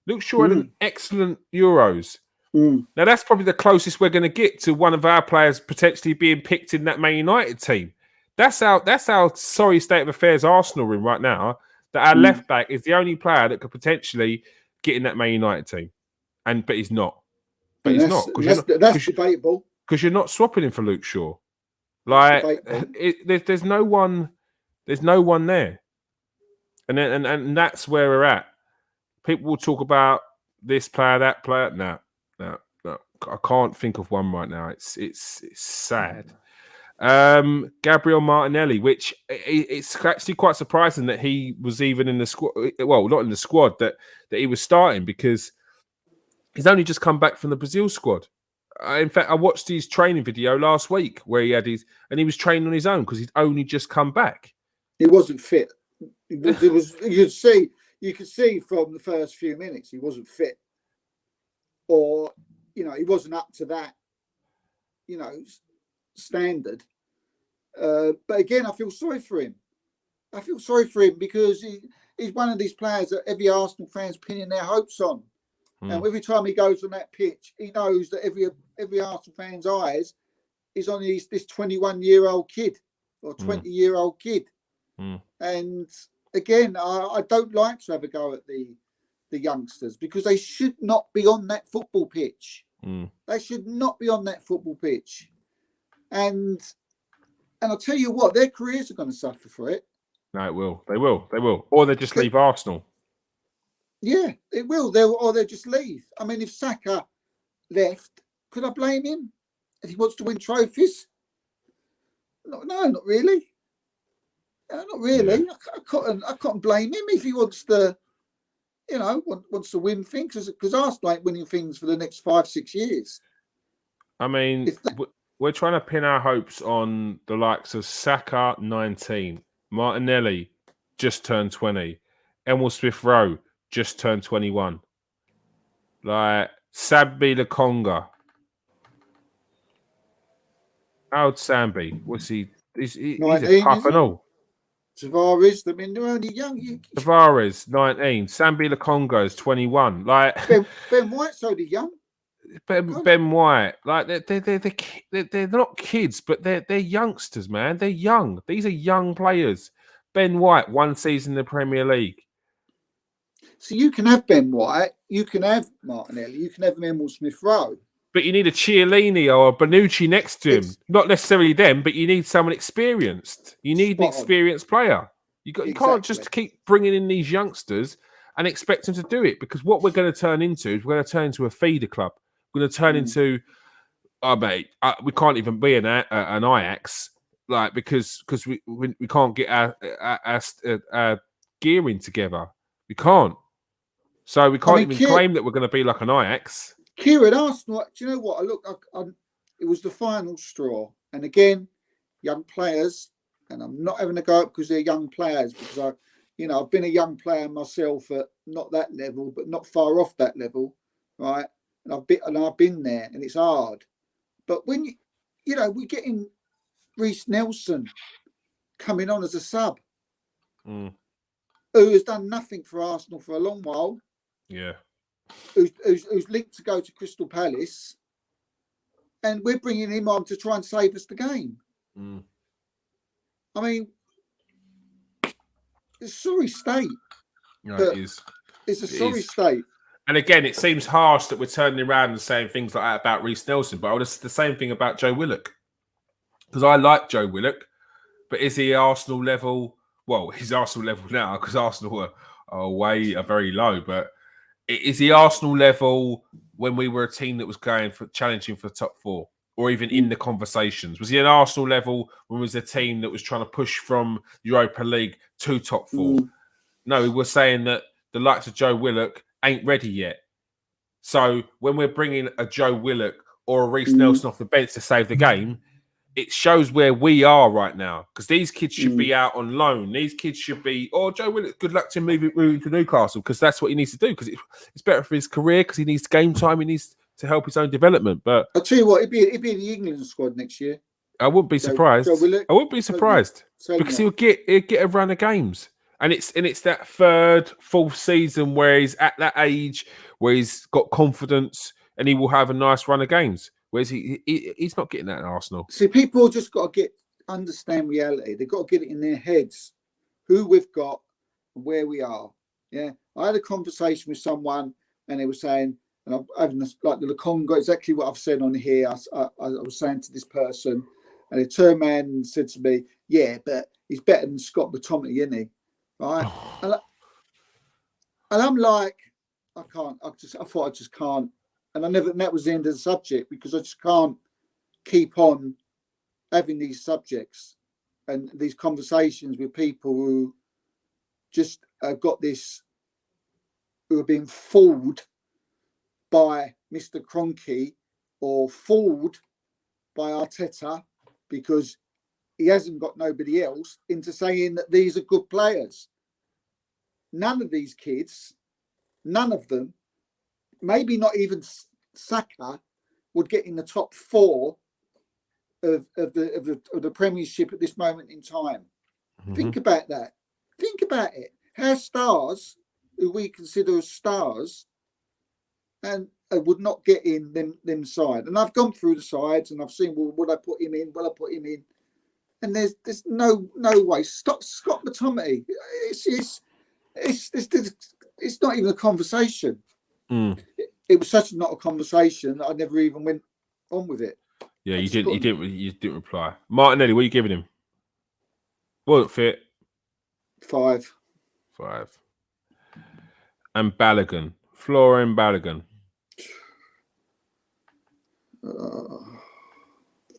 S1: Luke Shaw had an excellent Euros. Now that's probably the closest we're going to get to one of our players potentially being picked in that Man United team. That's our sorry state of affairs Arsenal room right now. That our left back is the only player that could potentially get in that Man United team, but he's not. But he's not.
S2: That's debatable.
S1: Because you're not swapping him for Luke Shaw. Like there's no one. There's no one there. And that's where we're at. People will talk about this player, that player. No. I can't think of one right now. It's sad. Gabriel Martinelli, which it's actually quite surprising that he was even in the squad. Well, not in the squad, that he was starting because he's only just come back from the Brazil squad. In fact, I watched his training video last week where he was training on his own because he'd only just come back.
S2: He wasn't fit. It was you could see from the first few minutes he wasn't fit, or he wasn't up to that standard. But again, I feel sorry for him. Because he's one of these players that every Arsenal fan's pinning their hopes on. And every time he goes on that pitch, he knows that every Arsenal fan's eyes is on this 21-year-old kid or 20-year-old kid. And again, I don't like to have a go at the youngsters because they should not be on that football pitch. They should not be on that football pitch. And I'll tell you what, their careers are going to suffer for it.
S1: No, it will. They will. Or they just leave Arsenal.
S2: Yeah, it will. They'll just leave. I mean, if Saka left, could I blame him if he wants to win trophies? No, not really. Not really. Yeah. I can't blame him if he wants to, wants to win things because Arsenal ain't winning things for the next 5-6 years.
S1: I mean, we're trying to pin our hopes on the likes of Saka, 19, Martinelli, just turned 20. Emil Smith-Rowe just turned 21. Like, Sambi Lakonga. How old Sambi? What's he? He's a
S2: 19,
S1: pup and all.
S2: Tavares, I mean, they're only young.
S1: Tavares, 19. Sambi Lakonga is 21. Like,
S2: Ben White's only young.
S1: Ben White, like they're not kids, but they're youngsters, man. They're young. These are young players. Ben White, 1 season in the Premier League.
S2: So you can have Ben White, you can have Martinelli, you can have Emil Smith-Rowe.
S1: But you need a Chiellini or a Bonucci next to him. Not necessarily them, but you need someone experienced. You need an experienced player. You can't just keep bringing in these youngsters and expect them to do it, because what we're going to turn into is we're going to turn into a feeder club. We're going to turn into, mate, we can't even be an Ajax, like, because we can't get our gearing together. We can't. So we can't even claim that we're going to be like an Ajax.
S2: Kieron, Arsenal, do you know what? It was the final straw. And again, young players, and I'm not having a go up because they're young players, because I've been a young player myself at not that level, but not far off that level, right? And I've been there, and it's hard. But when we're getting Reece Nelson coming on as a sub, who has done nothing for Arsenal for a long while.
S1: Yeah.
S2: Who's linked to go to Crystal Palace, and we're bringing him on to try and save us the game. I mean, it's a sorry state.
S1: No, it is.
S2: It's a sorry state.
S1: And again, it seems harsh that we're turning around and saying things like that about Reece Nelson, but I would have said the same thing about Joe Willock. Because I like Joe Willock, but is he Arsenal level? Well, he's Arsenal level now because Arsenal are very low, but is he Arsenal level when we were a team that was going for challenging for the top 4, or even in the conversations? Was he an Arsenal level when we was a team that was trying to push from Europa League to top 4? No, we were saying that the likes of Joe Willock ain't ready yet. So when we're bringing a Joe Willock or a Reece Nelson off the bench to save the game, it shows where we are right now, because these kids should be out on loan. These kids should be, Joe Willock, good luck to him moving to Newcastle, because that's what he needs to do, because it's better for his career, because he needs game time, he needs to help his own development. But
S2: I'll tell you what, he'd be in the England squad next year.
S1: I wouldn't be surprised.
S2: Joe Willock,
S1: I wouldn't be surprised, because he'll get a run of games. And it's that 3rd, 4th season where he's at that age where he's got confidence and he will have a nice run of games. Whereas he's not getting that in Arsenal.
S2: See, people just got to understand reality. They've got to get it in their heads who we've got and where we are. Yeah, I had a conversation with someone, and they were saying, and I'm having this, like the Lakonga, exactly what I've said on here. I was saying to this person, and they turned around and said to me, "Yeah, but he's better than Scott McTominay, isn't he?" Right? And I'm like, I can't. I thought I just can't. And that was the end of the subject, because I just can't keep on having these subjects and these conversations with people who just got this, who are being fooled by Mr. Kroenke or fooled by Arteta because he hasn't got nobody else, into saying that these are good players. None of these kids, none of them, maybe not even Saka, would get in the top 4 of the Premiership at this moment in time. Think about that. Think about it. How stars, who we consider as stars, and would not get in them side. And I've gone through the sides and I've seen, well, would I put him in? Will I put him in? And there's no way. Stop Scott McTominay. It's not even a conversation. It was such not a conversation that I never even went on with it.
S1: Yeah, you didn't reply. Martinelli, what are you giving him? Wasn't fit.
S2: 5.
S1: And Balogun, Florian Balogun.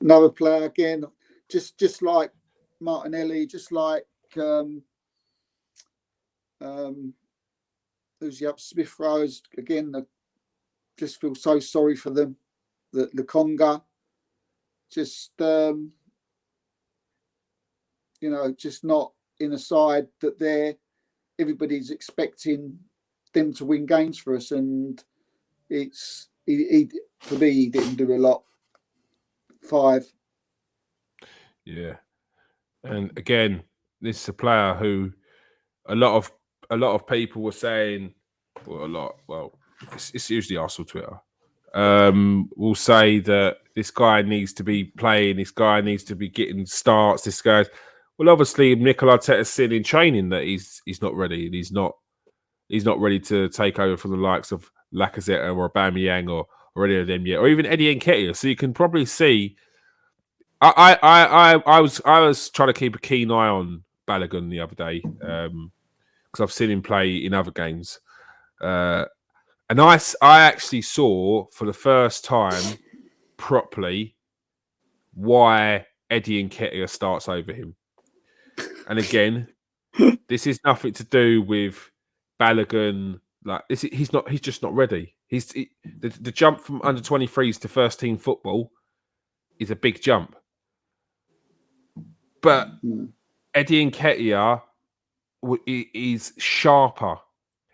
S2: Another player again, just like Martinelli, just like who's the up Smith-Rowe again. Just feel so sorry for them. The Conga, just just not in a side that everybody's expecting them to win games for us, and it's for me he didn't do a lot. 5.
S1: Yeah, and again, this is a player who a lot of people were saying, it's usually Arsenal Twitter. Will say that this guy needs to be playing, this guy needs to be getting starts. This guy, well, obviously, Mikel Arteta's said in training that he's not ready, and he's not ready to take over from the likes of Lacazette or Aubameyang or any of them yet, or even Eddie Nketiah. So you can probably see. I was trying to keep a keen eye on Balogun the other day because I've seen him play in other games. And I actually saw for the first time properly why Eddie Nketiah starts over him. And again, this is nothing to do with Balogun. Like he's just not ready. The jump from under 23s to first team football is a big jump. But Eddie Nketiah is sharper.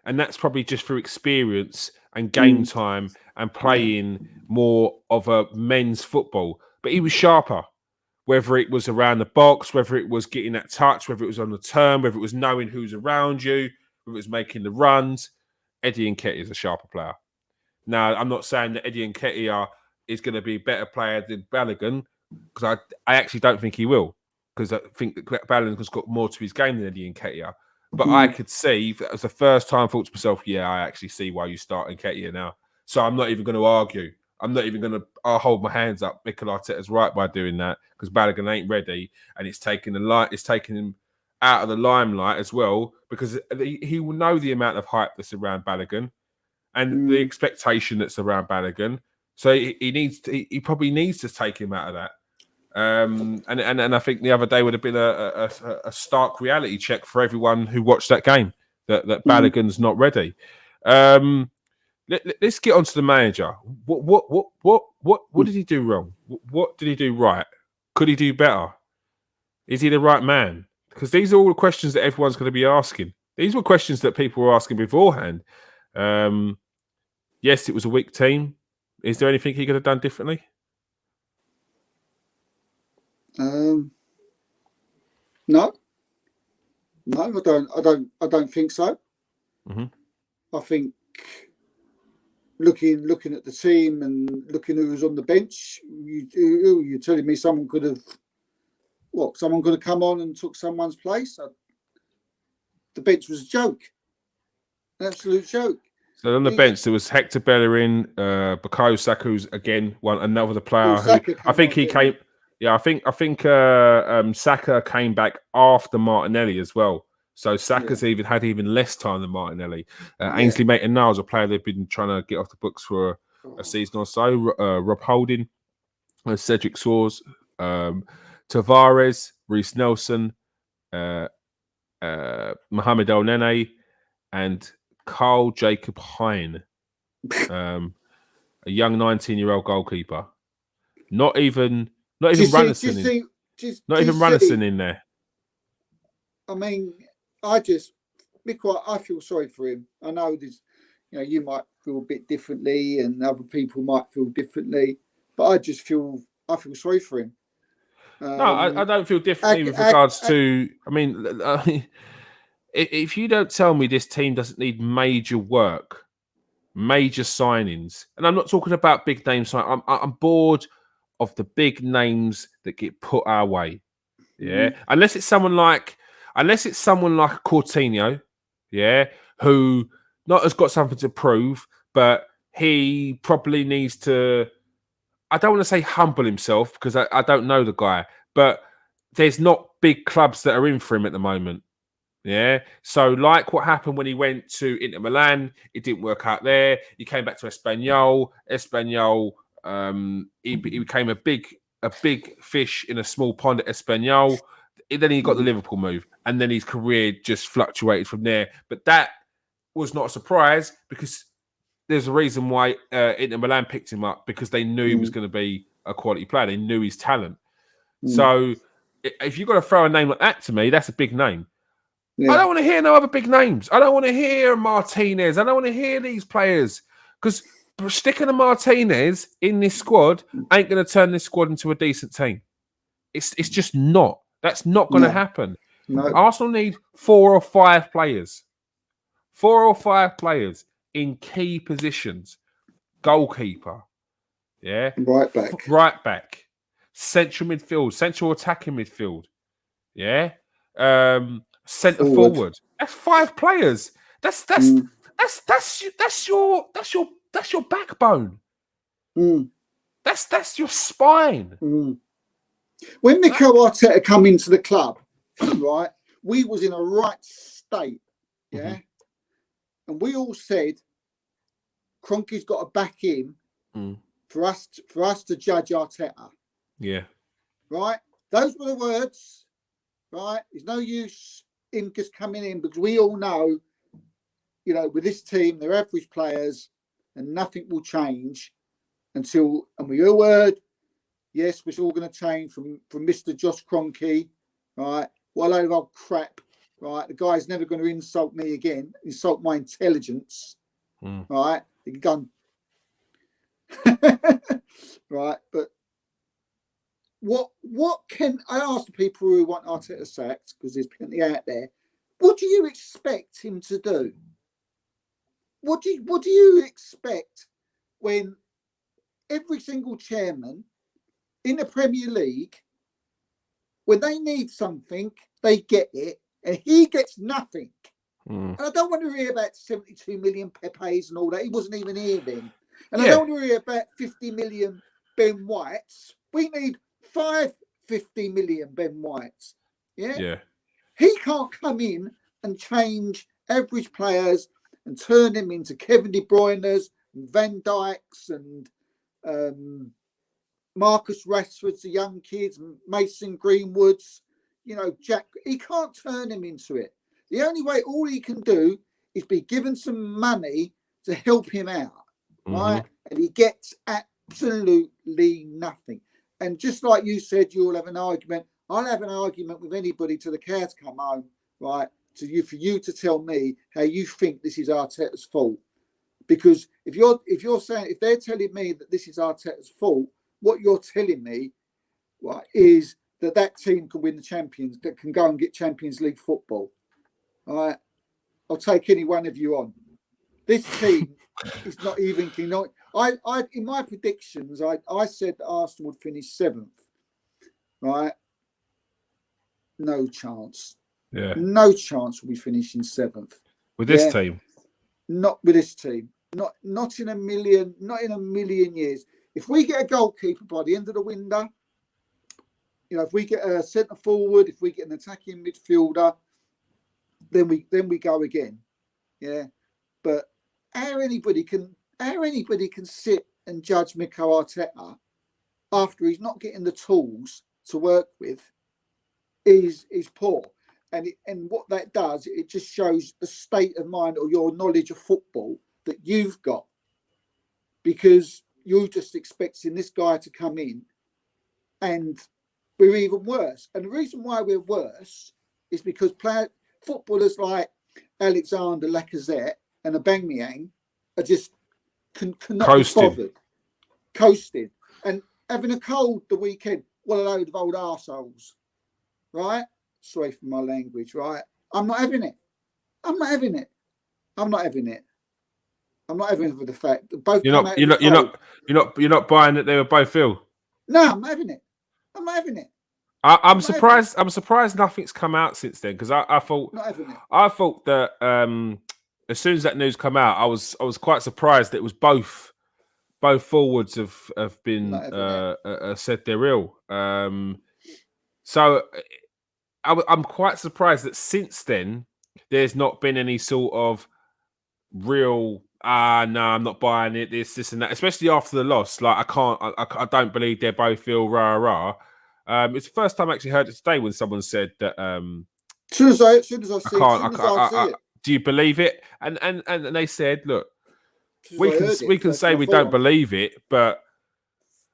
S1: And that's probably just through experience and game time and playing more of a men's football. But he was sharper, whether it was around the box, whether it was getting that touch, whether it was on the turn, whether it was knowing who's around you, whether it was making the runs. Eddie Nketiah is a sharper player. Now, I'm not saying that Eddie Nketiah is going to be a better player than Balogun, because I actually don't think he will, because I think that Balogun's got more to his game than Eddie Nketiah. But I could see, that was the first time I thought to myself, yeah, I actually see why you start Nketiah now. So I'm not even going to argue. I'm not even going to hold my hands up. Mikel Arteta's right by doing that, because Balogun ain't ready, and it's taking him out of the limelight as well, because he will know the amount of hype that's around Balogun and the expectation that's around Balogun. So he probably needs to take him out of that. And I think the other day would have been a stark reality check for everyone who watched that game that Balogun's not ready. Let's get on to the manager. What did he do wrong? What did he do right? Could he do better? Is he the right man? Because these are all the questions that everyone's going to be asking. These were questions that people were asking beforehand. Yes, it was a weak team. Is there anything he could have done differently?
S2: No, I don't think so. I think looking at the team and looking who was on the bench, you're telling me someone could have come on and took someone's place? The bench was a joke, an absolute joke.
S1: So on the bench there was Hector Bellerin, Bukayo Saka, who's again another player who I think he came. Yeah, I think Saka came back after Martinelli as well. So Saka's had even less time than Martinelli. Ainsley Maitland-Niles, a player they've been trying to get off the books for a season or so. Rob Holding, Cedric Soares, Tavares, Reece Nelson, Mohamed El-Nene, and Carl Jacob Hein, a young 19-year-old goalkeeper. Not even Randerson in there.
S2: I mean, I feel sorry for him. I know this, you might feel a bit differently, and other people might feel differently, but I feel sorry for him.
S1: No, I don't feel differently with regards to. I mean, if you don't tell me this team doesn't need major work, major signings, and I'm not talking about big names. I'm bored of the big names that get put our way. Yeah. Unless it's someone like a Coutinho, who not has got something to prove, but he probably needs to, I don't want to say humble himself, because I don't know the guy, but there's not big clubs that are in for him at the moment. Yeah. So like what happened when he went to Inter Milan, it didn't work out there. He came back to Espanyol. He became a big fish in a small pond at Espanyol. Then he got the Liverpool move, and then his career just fluctuated from there. But that was not a surprise, because there's a reason why Inter Milan picked him up, because they knew he was going to be a quality player. They knew his talent. So if you've got to throw a name like that to me, that's a big name. I don't want to hear no other big names. I don't want to hear Martinez. I don't want to hear these players because sticking a Martinez in this squad ain't going to turn this squad into a decent team. It's just not. That's not going to happen.
S2: No.
S1: Arsenal need 4 or 5 players. 4 or 5 players in key positions. Goalkeeper. Yeah. Right back. Central midfield. Central attacking midfield. Yeah. Centre forward. That's 5 players. That's your backbone. That's your spine.
S2: When Mikel Arteta come into the club, right, we was in a right state, yeah, and we all said, Kroenke's got to back him for us to judge Arteta.
S1: Yeah,
S2: right. Those were the words, right. There's no use him just coming in because we all know, you know, with this team, they're average players, and nothing will change until, and we all heard. Yes, it's all going to change from Mr. Josh Kroenke, right? What a load of old crap, right? The guy's never going to insult me again, insult my intelligence, right? He can go right? But what can I ask the people who want Arteta sacked, because there's plenty out there? What do you expect him to do? What do you expect when every single chairman in the Premier League, when they need something, they get it, and he gets nothing. And I don't want to hear about 72 million Pepes and all that. He wasn't even here then. And I don't want to hear about 50 million Ben Whites. We need 50 million Ben Whites. Yeah. He can't come in and change average players and turn them into Kevin De Bruyne's and Van Dijk's and Marcus Rashford's, the young kids, Mason Greenwood's, you know, Jack. He can't turn him into it. The only way, all he can do is be given some money to help him out, right? And he gets absolutely nothing. And just like you said, you'll have an argument. I'll have an argument with anybody till the cows come home, right? For you to tell me how you think this is Arteta's fault. Because if they're telling me that this is Arteta's fault, what you're telling me, right, is that team can win the Champions, that can go and get Champions League football. All right, I'll take any one of you on. This team is not even. I in my predictions, I said that Arsenal would finish 7th. Right, no chance.
S1: Yeah,
S2: no chance. We'll be finishing 7th
S1: with this team.
S2: Not with this team. Not in a million. Not in a million years. If we get a goalkeeper by the end of the window, you know, if we get a centre forward, if we get an attacking midfielder, then we go again. Yeah. But how anybody can sit and judge Mikel Arteta after he's not getting the tools to work with is poor. And what that does, it just shows the state of mind or your knowledge of football that you've got. Because you're just expecting this guy to come in and we're even worse. And the reason why we're worse is because footballers like Alexander Lacazette and Aubameyang are just cannot be bothered. Coasting. And having a cold the weekend. What a load of old arseholes. Right? Sorry for my language, right? I'm not having it. I'm not having it for the fact that both. You're
S1: not buying that they were both ill.
S2: No, I'm not having it.
S1: I'm surprised. I'm surprised nothing's come out since then because I thought that as soon as that news come out, I was quite surprised that it was both forwards have been said they're ill. So I'm quite surprised that since then there's not been any sort of real. No, I'm not buying it. This, and that. Especially after the loss, like I don't believe they're both ill. Rah. It's the first time I actually heard it today when someone said that.
S2: As soon as I see it.
S1: Do you believe it? And they said, look, we can say we don't believe it, but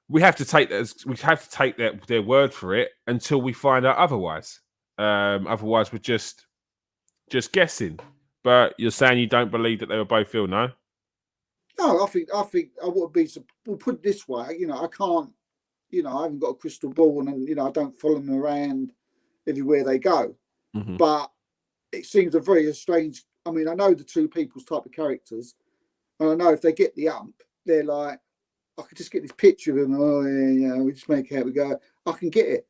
S1: we have to take their word for it until we find out otherwise. Otherwise, we're just just guessing. But you're saying you don't believe that they were both ill, no?
S2: No, I think I would be. We'll put it this way. I can't. I haven't got a crystal ball, and I don't follow them around everywhere they go.
S1: Mm-hmm.
S2: But it seems a very strange. I mean, I know the two people's type of characters, and I know if they get the ump, they're like, I could just get this picture of them. Oh yeah, we just make out we go. I can get it.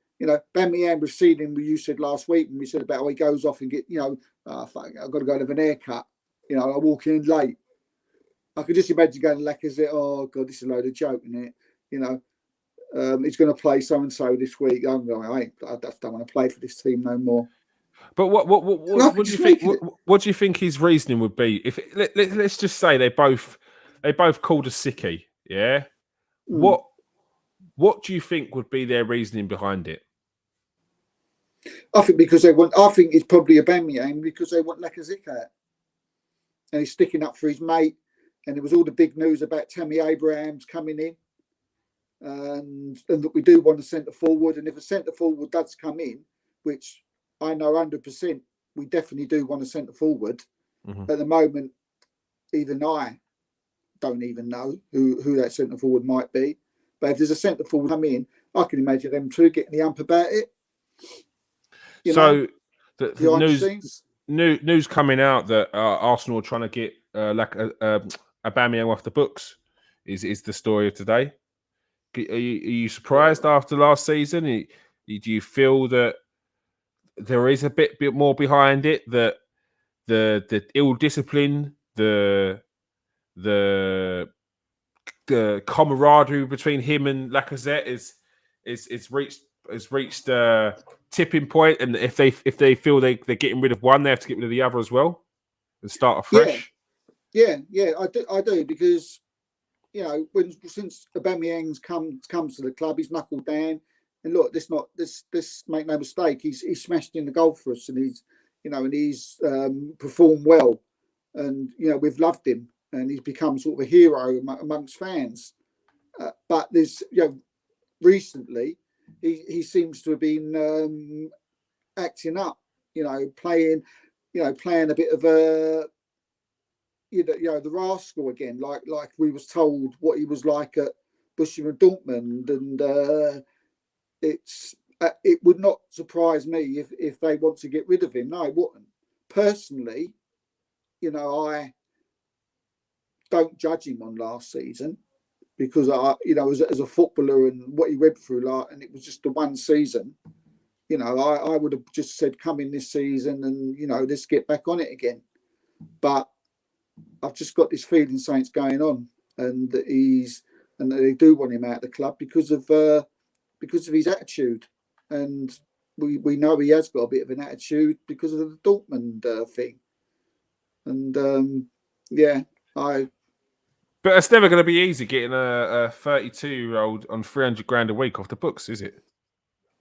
S2: Bamian was seen him. You said last week when we said about how he goes off and get. Fuck, I've got to go and have an haircut. I walk in late. I could just imagine going to Lacazette. Oh God, this is a load of joke, isn't it? He's going to play so and so this week. I'm going. I just don't want to play for this team no more.
S1: But what do you think? What do you think his reasoning would be? If let's just say they both called a sickie, yeah. What do you think would be their reasoning behind it?
S2: I think because they want. I think it's probably a Aubameyang because they want Lacazette out, and he's sticking up for his mate. And there was all the big news about Tammy Abraham's coming in, and that we do want a centre forward. And if a centre forward does come in, which I know 100%, we definitely do want a centre forward. Mm-hmm. At the moment, even I don't even know who that centre forward might be. But if there's a centre forward come in, I can imagine them two getting the ump about it.
S1: The news coming out that Arsenal are trying to get Aubameyang off the books is the story of today. Are you surprised after last season? Do you feel that there is a bit more behind it? That the ill discipline, the camaraderie between him and Lacazette is reached a tipping point, and if they feel they're getting rid of one, they have to get rid of the other as well and start afresh.
S2: Yeah, I do because since Aubameyang's come to the club, he's knuckled down, and look, this make no mistake, he's smashed in the goal for us, and he's performed well, and we've loved him, and he's become sort of a hero amongst fans. But there's recently he seems to have been acting up, playing a bit of a the rascal again, like we was told what he was like at Borussia Dortmund, and it would not surprise me if they want to get rid of him. No, it wouldn't. Personally, I don't judge him on last season because as a footballer and what he went through, and it was just the one season. I would have just said, come in this season and let's get back on it again. But I've just got this feeling something's going on, and that they do want him out of the club because of his attitude, and we know he has got a bit of an attitude because of the Dortmund thing, and
S1: But it's never going to be easy getting a 32-year-old on 300 grand a week off the books, is it?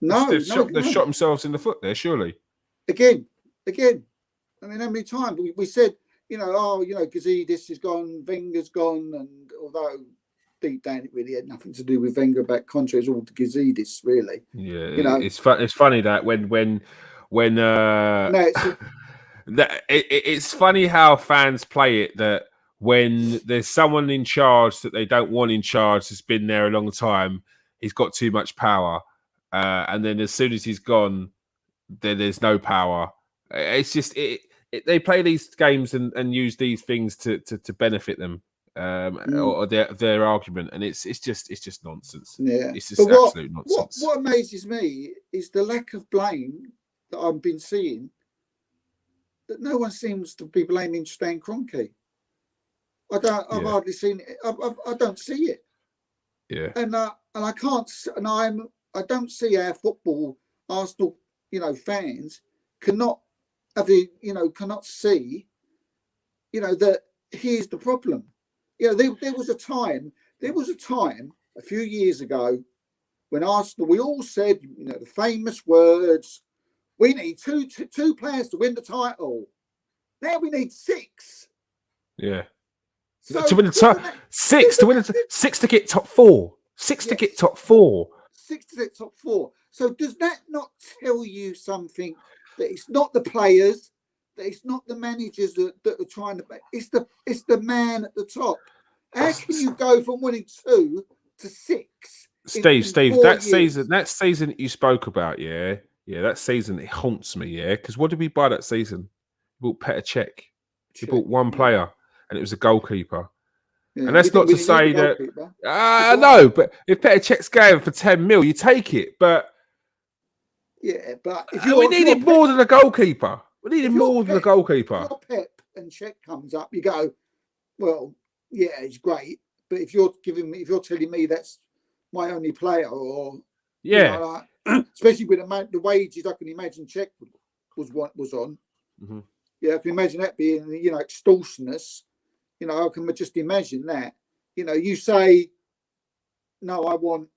S2: No,
S1: they've shot themselves in the foot there, surely.
S2: Again. I mean, how many times we said, Gazidis is gone, Wenger's gone, and although deep down it really had nothing to do with Wenger about contracts, all to Gazidis, really.
S1: Yeah, it's funny that when it's funny how fans play it, that when there's someone in charge that they don't want in charge that's been there a long time, he's got too much power, and then as soon as he's gone, then there's no power. It's just they play these games and use these things to benefit them, or their argument, and it's just nonsense.
S2: Yeah,
S1: it's just absolute nonsense.
S2: What amazes me is the lack of blame that I've been seeing. That no one seems to be blaming Stan Kroenke. I've hardly seen it. I don't see it.
S1: Yeah,
S2: and I can't, and I don't see how football Arsenal fans cannot see that here's the problem. There was a time a few years ago when Arsenal, we all said the famous words, we need two players to win the title. Now we need 6.
S1: Yeah. So to win the title, 6 to win it, 6 to get top 4. 6 to get top 4.
S2: 6 to get top 4. So does that not tell you something, that it's not the players, it's not the managers that are trying to. It's the man at the top. How can you go from winning 2 to 6?
S1: Steve,
S2: in 4
S1: that
S2: years?
S1: season that you spoke about, that season, it haunts me, because what did we buy that season? We bought Petr Cech. We bought one player, and it was a goalkeeper.
S2: Yeah,
S1: And that's not to say that. I know, but if Petr Cech's going for 10 mil, you take it. But
S2: yeah, but if
S1: we needed more than a goalkeeper. We needed more than a goalkeeper.
S2: If your Pep and Cech comes up, you go, well, yeah, he's great. But if you're telling me that's my only player, or especially with the wages, I can imagine Cech was on.
S1: Mm-hmm.
S2: Yeah, I can imagine that being extortionist. I can just imagine that. You say, no, I want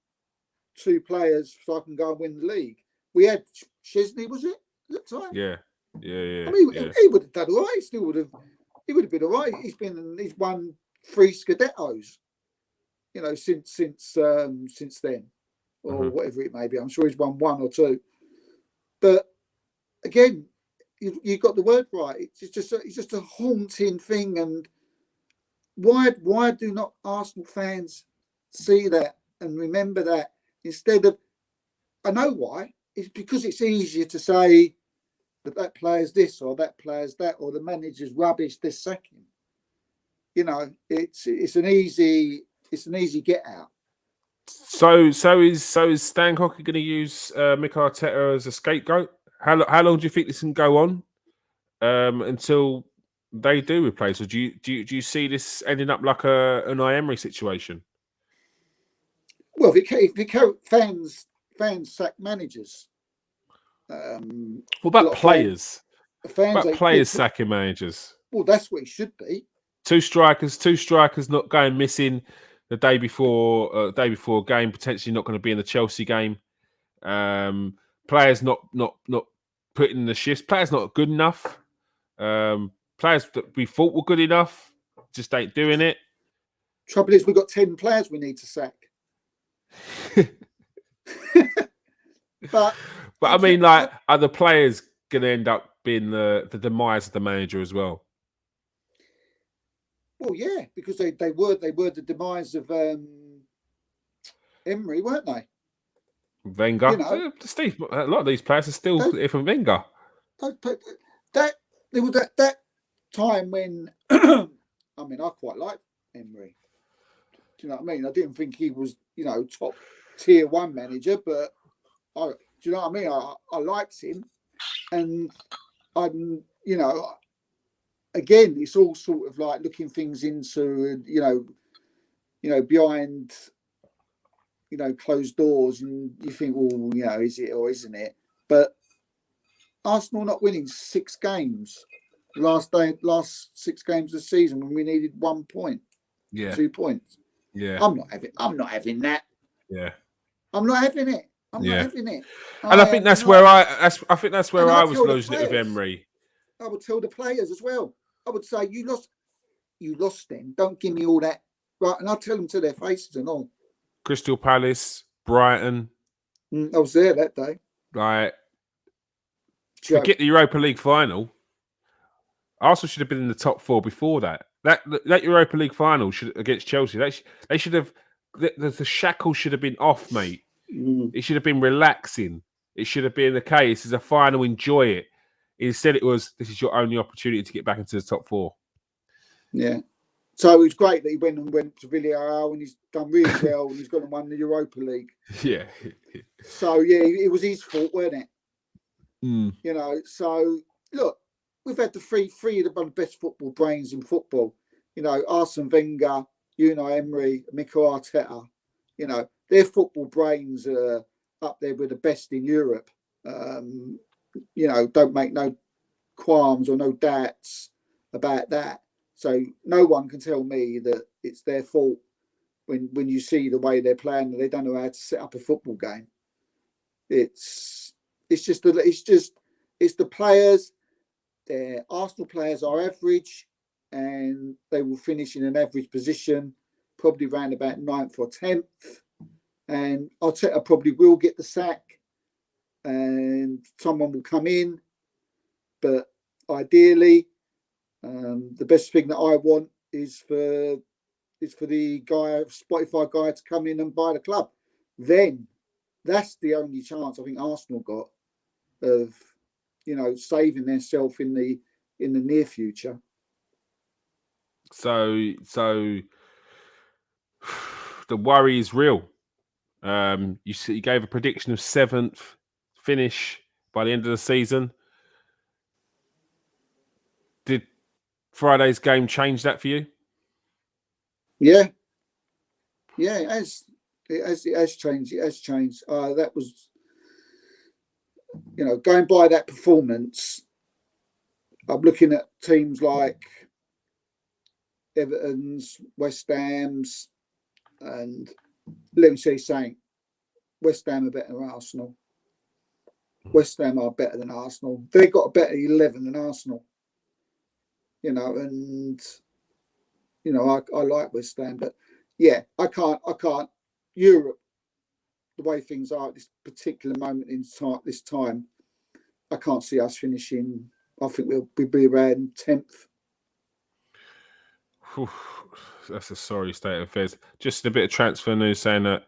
S2: 2 players so I can go and win the league. We had Chesney, was it at the time?
S1: Yeah.
S2: I mean, he would have done all right. He would have been all right. He's won 3 Scudettos, since then, or whatever it may be. I'm sure he's won 1 or 2. But again, you got the word right. It's just a haunting thing. And why do not Arsenal fans see that and remember that instead of? I know why. It's because it's easier to say that player's this or that player's that, or the manager's rubbish, this second. It's an easy get out.
S1: So is Stan Kroenke going to use Mikel Arteta as a scapegoat? How long do you think this can go on until they do replace? Or do you see this ending up like an Unai Emery situation?
S2: Well, if fans sack managers.
S1: What about players? Players sacking managers?
S2: Well, that's what it should be.
S1: Two strikers not going missing the day before a game, potentially not going to be in the Chelsea game. Players not putting in the shifts. Players not good enough. Players that we thought were good enough just ain't doing it.
S2: Trouble is, we've got 10 players we need to sack. But
S1: I mean, like, are the players going to end up being the demise of the manager as well?
S2: Well, yeah, because they were the demise of Emery, weren't they?
S1: Wenger, Steve. A lot of these players are still here from Wenger.
S2: There was that time when I quite liked Emery. Do you know what I mean? I didn't think he was top tier 1 manager, but do you know what I mean? I liked him, and again, it's all sort of like looking things into behind closed doors, and you think, well, is it or isn't it? But Arsenal not winning 6 games last 6 games of the season when we needed 1 point, 2 points.
S1: Yeah,
S2: I'm not having that.
S1: Yeah,
S2: I'm not having it. I'm not having it.
S1: And I think that's where I think that's where I was losing it with Emery.
S2: I would tell the players as well. I would say, you lost then. Don't give me all that. Right, and I'll tell them to their faces and all.
S1: Crystal Palace, Brighton.
S2: I was there that day.
S1: Like, forget the Europa League final. Arsenal should have been in the top 4 before that. That Europa League final against Chelsea. They should have. The shackles should have been off, mate. It should have been relaxing. It should have been the case. It's a final. Enjoy it. Instead, it was, this is your only opportunity to get back into the top 4.
S2: Yeah. So it was great that he went to Villarreal and he's done really well and he's gone and won the Europa League.
S1: Yeah.
S2: So, yeah, it was his fault, wasn't it? So, look, we've had the three of the best football brains in football. Arsene Wenger, Unai Emery, Mikel Arteta. Their football brains are up there with the best in Europe. Don't make no qualms or no doubts about that. So no one can tell me that it's their fault when you see the way they're playing and they don't know how to set up a football game. It's the players. Their Arsenal players are average, and they will finish in an average position, probably around about 9th or 10th. And Arteta probably will get the sack, and someone will come in. But ideally, the best thing that I want is for the Spotify guy to come in and buy the club. Then that's the only chance I think Arsenal got of, saving themselves in the near future.
S1: So the worry is real. You gave a prediction of 7th finish by the end of the season. Did Friday's game change that for you?
S2: Yeah, it has. It has changed. It has changed. That was, going by that performance. I'm looking at teams like Everton's, West Ham's, and let me say something. West Ham are better than Arsenal. West Ham are better than Arsenal. They've got a better 11 than Arsenal. And I like West Ham, but yeah, I can't. Europe, the way things are at this particular moment in time, I can't see us finishing. I think we'll be around 10th.
S1: That's a sorry state of affairs. Just a bit of transfer news saying that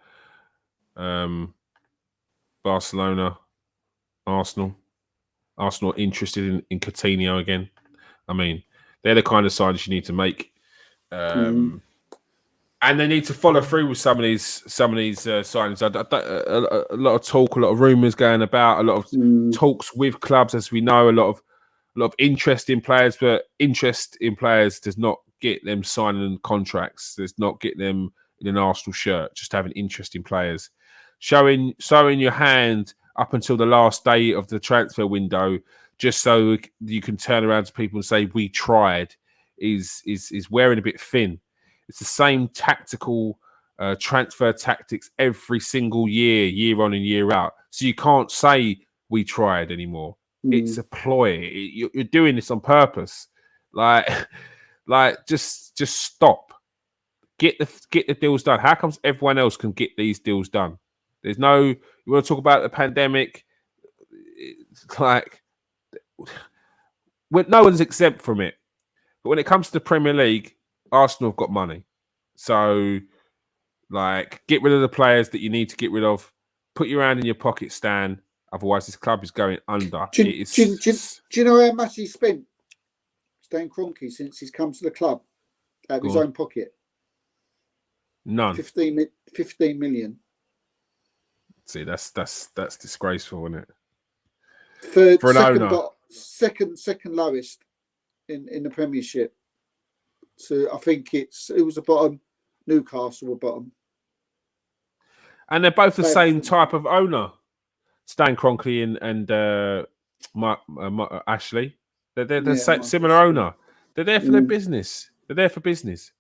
S1: Barcelona, Arsenal interested in Coutinho again. I mean, they're the kind of signs you need to make, and they need to follow through with some of these signings. A lot of talk, a lot of rumours going about, a lot of talks with clubs, as we know, a lot of interest in players, but interest in players does not get them signing contracts. Does not get them in an Arsenal shirt. Just having interest in players, showing your hand up until the last day of the transfer window, just so you can turn around to people and say we tried, is wearing a bit thin. It's the same tactical transfer tactics every single year on and year out. So you can't say we tried anymore. It's a ploy. You're doing this on purpose. Like just stop. Get the deals done. How comes everyone else can get these deals done? There's no. You want to talk about the pandemic? It's like no one's exempt from it. But when it comes to the Premier League, Arsenal have got money. So, get rid of the players that you need to get rid of. Put your hand in your pocket, Stan. Otherwise, this club is going under.
S2: Do you know how much he spent, Stan Kroenke, since he's come to the club out of his own pocket?
S1: None.
S2: 15 million.
S1: See, that's disgraceful, isn't it?
S2: For an owner. Second lowest in the Premiership. So I think it was the bottom. Newcastle were bottom.
S1: And they're both the same type of owner. Stan Kroenke and Ashley. They're the similar owner. They're there for their business. They're there for business.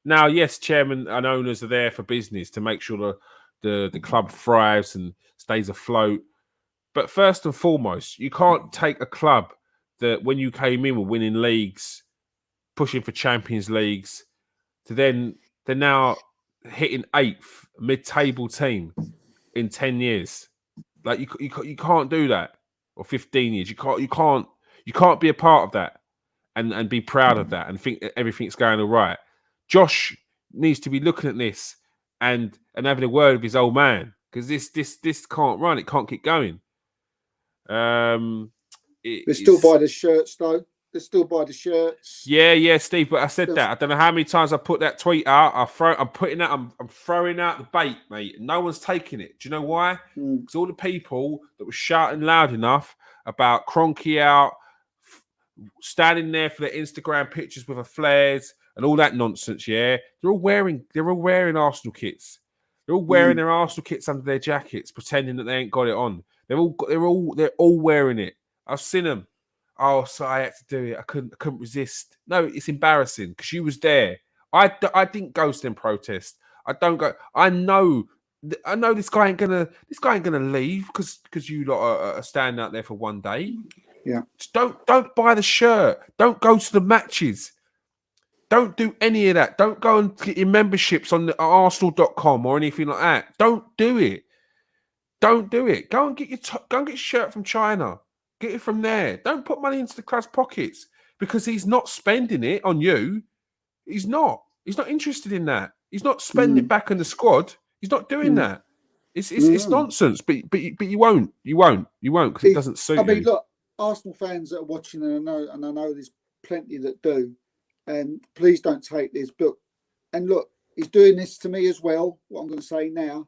S1: Now, yes, chairman and owners are there for business to make sure the club thrives and stays afloat. But first and foremost, you can't take a club that when you came in were winning leagues, pushing for Champions Leagues, to then they're now hitting 8th mid-table team in 10 years. Like you can't do that, or 15 years. You can't be a part of that and be proud of that and think that everything's going all right. Josh needs to be looking at this and having a word with his old man, because this can't run. It can't keep going.
S2: They still buy the shirts though. They still buy the shirts.
S1: Yeah, Steve. But I said that. I don't know how many times I put that tweet out. I'm throwing out the bait, mate. No one's taking it. Do you know why? Because all the people that were shouting loud enough about Kroenke out, standing there for their Instagram pictures with a flares and all that nonsense. Yeah, they're all wearing Arsenal kits. They're all wearing their Arsenal kits under their jackets, pretending that they ain't got it on. They're all wearing it. I've seen them. Oh, so I had to do it. I couldn't resist. No, it's embarrassing because you was there. I didn't go to them protests. I don't go. I know this guy ain't gonna leave because you lot are standing out there for one day.
S2: Yeah.
S1: Just don't buy the shirt. Don't go to the matches. Don't do any of that. Don't go and get your memberships on the Arsenal.com or anything like that. Don't do it. Don't do it. Go and get your shirt from China. Get it from there. Don't put money into the club's pockets because he's not spending it on you. He's not. He's not interested in that. He's not spending it back on the squad. He's not doing that. It's nonsense. But you won't because it doesn't suit you.
S2: Look, Arsenal fans that are watching, and I know there's plenty that do, and please don't take this. But look, he's doing this to me as well. What I'm going to say now,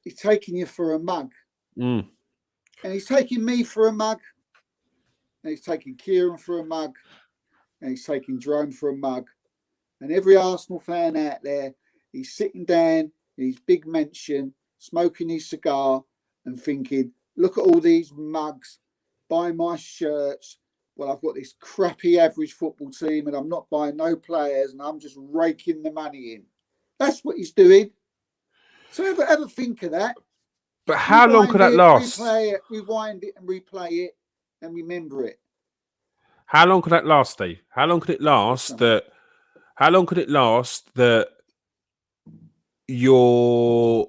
S2: he's taking you for a mug, and he's taking me for a mug, and he's taking Kieron for a mug, and he's taking Jerome for a mug, and every Arsenal fan out there, he's sitting down in his big mansion, smoking his cigar, and thinking, look at all these mugs, buying my shirts. Well, I've got this crappy average football team and I'm not buying no players and I'm just raking the money in. That's what he's doing. So ever think of that.
S1: But how long could that last?
S2: Rewind it and replay it and remember it.
S1: How long could that last, Steve? How long could it last that you're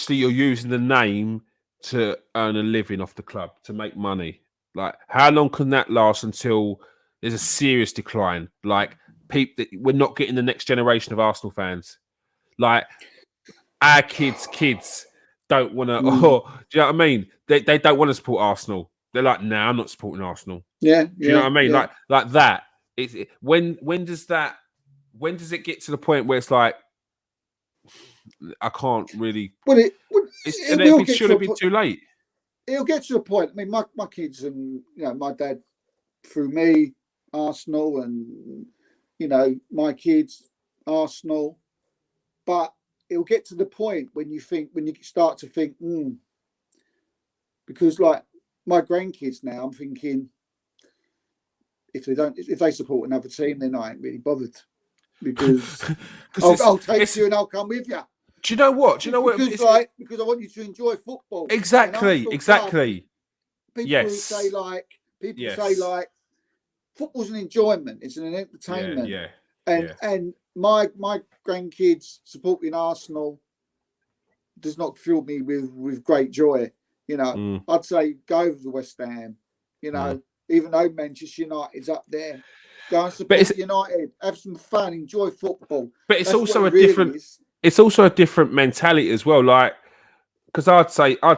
S1: using the name to earn a living off the club, to make money? Like, how long can that last until there's a serious decline? Like, we're not getting the next generation of Arsenal fans. Like, our kids don't want to. Oh, do you know what I mean? They don't want to support Arsenal. They're like, nah, I'm not supporting Arsenal.
S2: Yeah.
S1: Do you know what I mean? Yeah. Like that. When does it get to the point where it's like, I can't really. It shouldn't be too late.
S2: It'll get to a point. I mean, my kids and my dad through me Arsenal, and my kids Arsenal, but it'll get to the point when you start to think, because like my grandkids now, I'm thinking if they support another team, then I ain't really bothered because I'll take you and I'll come with you.
S1: Do you know what?
S2: Because I want you to enjoy football.
S1: Exactly.
S2: People say football's an enjoyment. It's an entertainment. And my grandkids supporting Arsenal does not fill me with great joy. I'd say go over to West Ham. Even though Manchester United's up there, go and support United. Have some fun. Enjoy football.
S1: But it's also a different. It's also a different mentality as well. Like, because I'd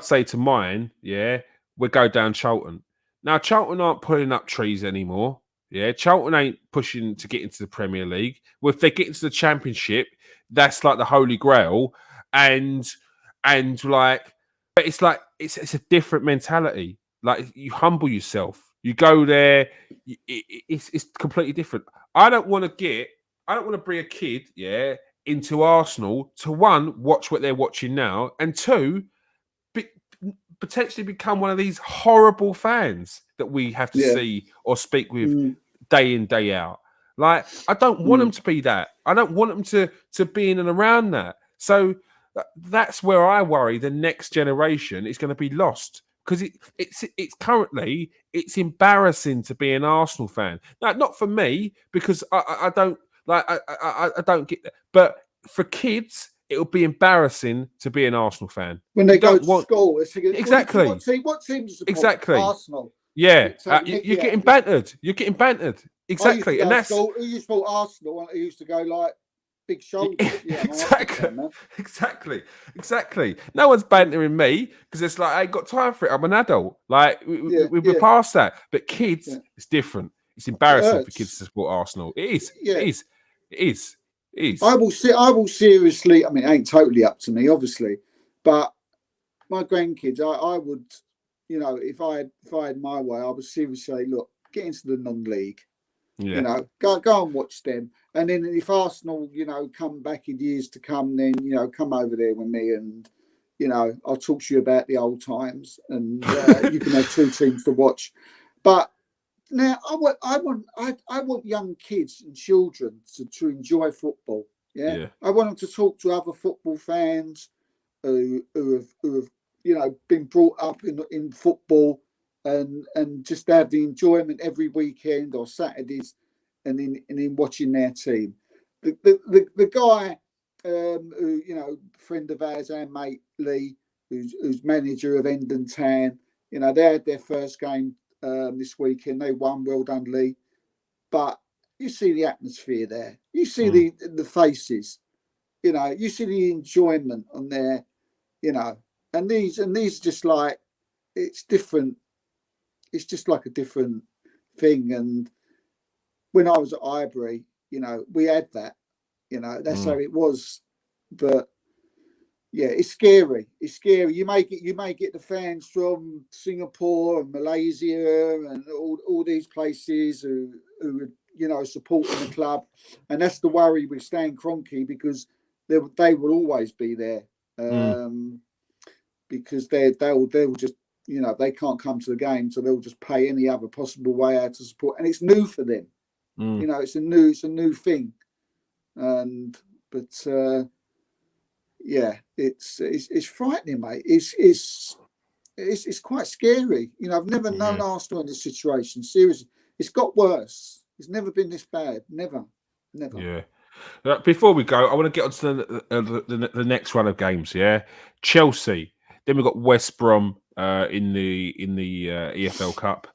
S1: say to mine, we go down Charlton. Now Charlton aren't putting up trees anymore. Yeah, Charlton ain't pushing to get into the Premier League. Well, if they get into the Championship, that's like the Holy Grail. And like, but it's like it's a different mentality. Like, you humble yourself. You go there. It's completely different. I don't want to bring a kid, into Arsenal to, one, watch what they're watching now, and two, potentially become one of these horrible fans that we have to see or speak with day in, day out. Like, I don't want them to be that. I don't want them to be in and around that. So that's where I worry the next generation is going to be lost, because it's currently embarrassing to be an Arsenal fan. Now, not for me, because I don't. Like, I don't get that. But for kids, it'll be embarrassing to be an Arsenal fan.
S2: When they go to school,
S1: exactly.
S2: What team do you support?
S1: Exactly.
S2: Arsenal.
S1: Yeah. You're getting bantered. Exactly.
S2: And that's who used to support Arsenal. I used to go like big shoulders.
S1: Exactly. No one's bantering me because it's like, I ain't got time for it. I'm an adult. Like, we're past that. But kids, it's different. It's embarrassing for kids to support Arsenal. It is.
S2: I will seriously. I mean, it ain't totally up to me, obviously, but my grandkids, I would, if I had my way, I would seriously say, look, get into the non-league.
S1: Yeah.
S2: Go and watch them, and then if Arsenal, come back in years to come, then come over there with me, and I'll talk to you about the old times, and you can have two teams to watch, but. Now, I want young kids and children to enjoy football. Yeah? I want them to talk to other football fans who have been brought up in football, and just have the enjoyment every weekend or Saturdays, and in watching their team. The guy who friend of ours, our mate Lee, who's manager of Endon Town. You know, they had their first game this weekend. They won. Well done, Lee. But you see the atmosphere there. You see the faces. You know, you see the enjoyment on there. You know, and these just like, it's different. It's just like a different thing. And when I was at Highbury, you know, we had that. You know, that's how it was. But yeah, it's scary. It's scary. You may get the fans from Singapore and Malaysia and all these places who you know, supporting the club, and that's the worry with Stan Kroenke, because they will always be there, because they'll just, you know, they can't come to the game, so they'll just pay any other possible way out to support, and it's new for them. You know, it's a new thing, but. Yeah, it's frightening, mate. It's quite scary. You know, I've never known Arsenal in this situation. Seriously, it's got worse. It's never been this bad. Never.
S1: Yeah. Before we go, I want to get on to the next run of games. Yeah, Chelsea. Then we've got West Brom in the EFL Cup.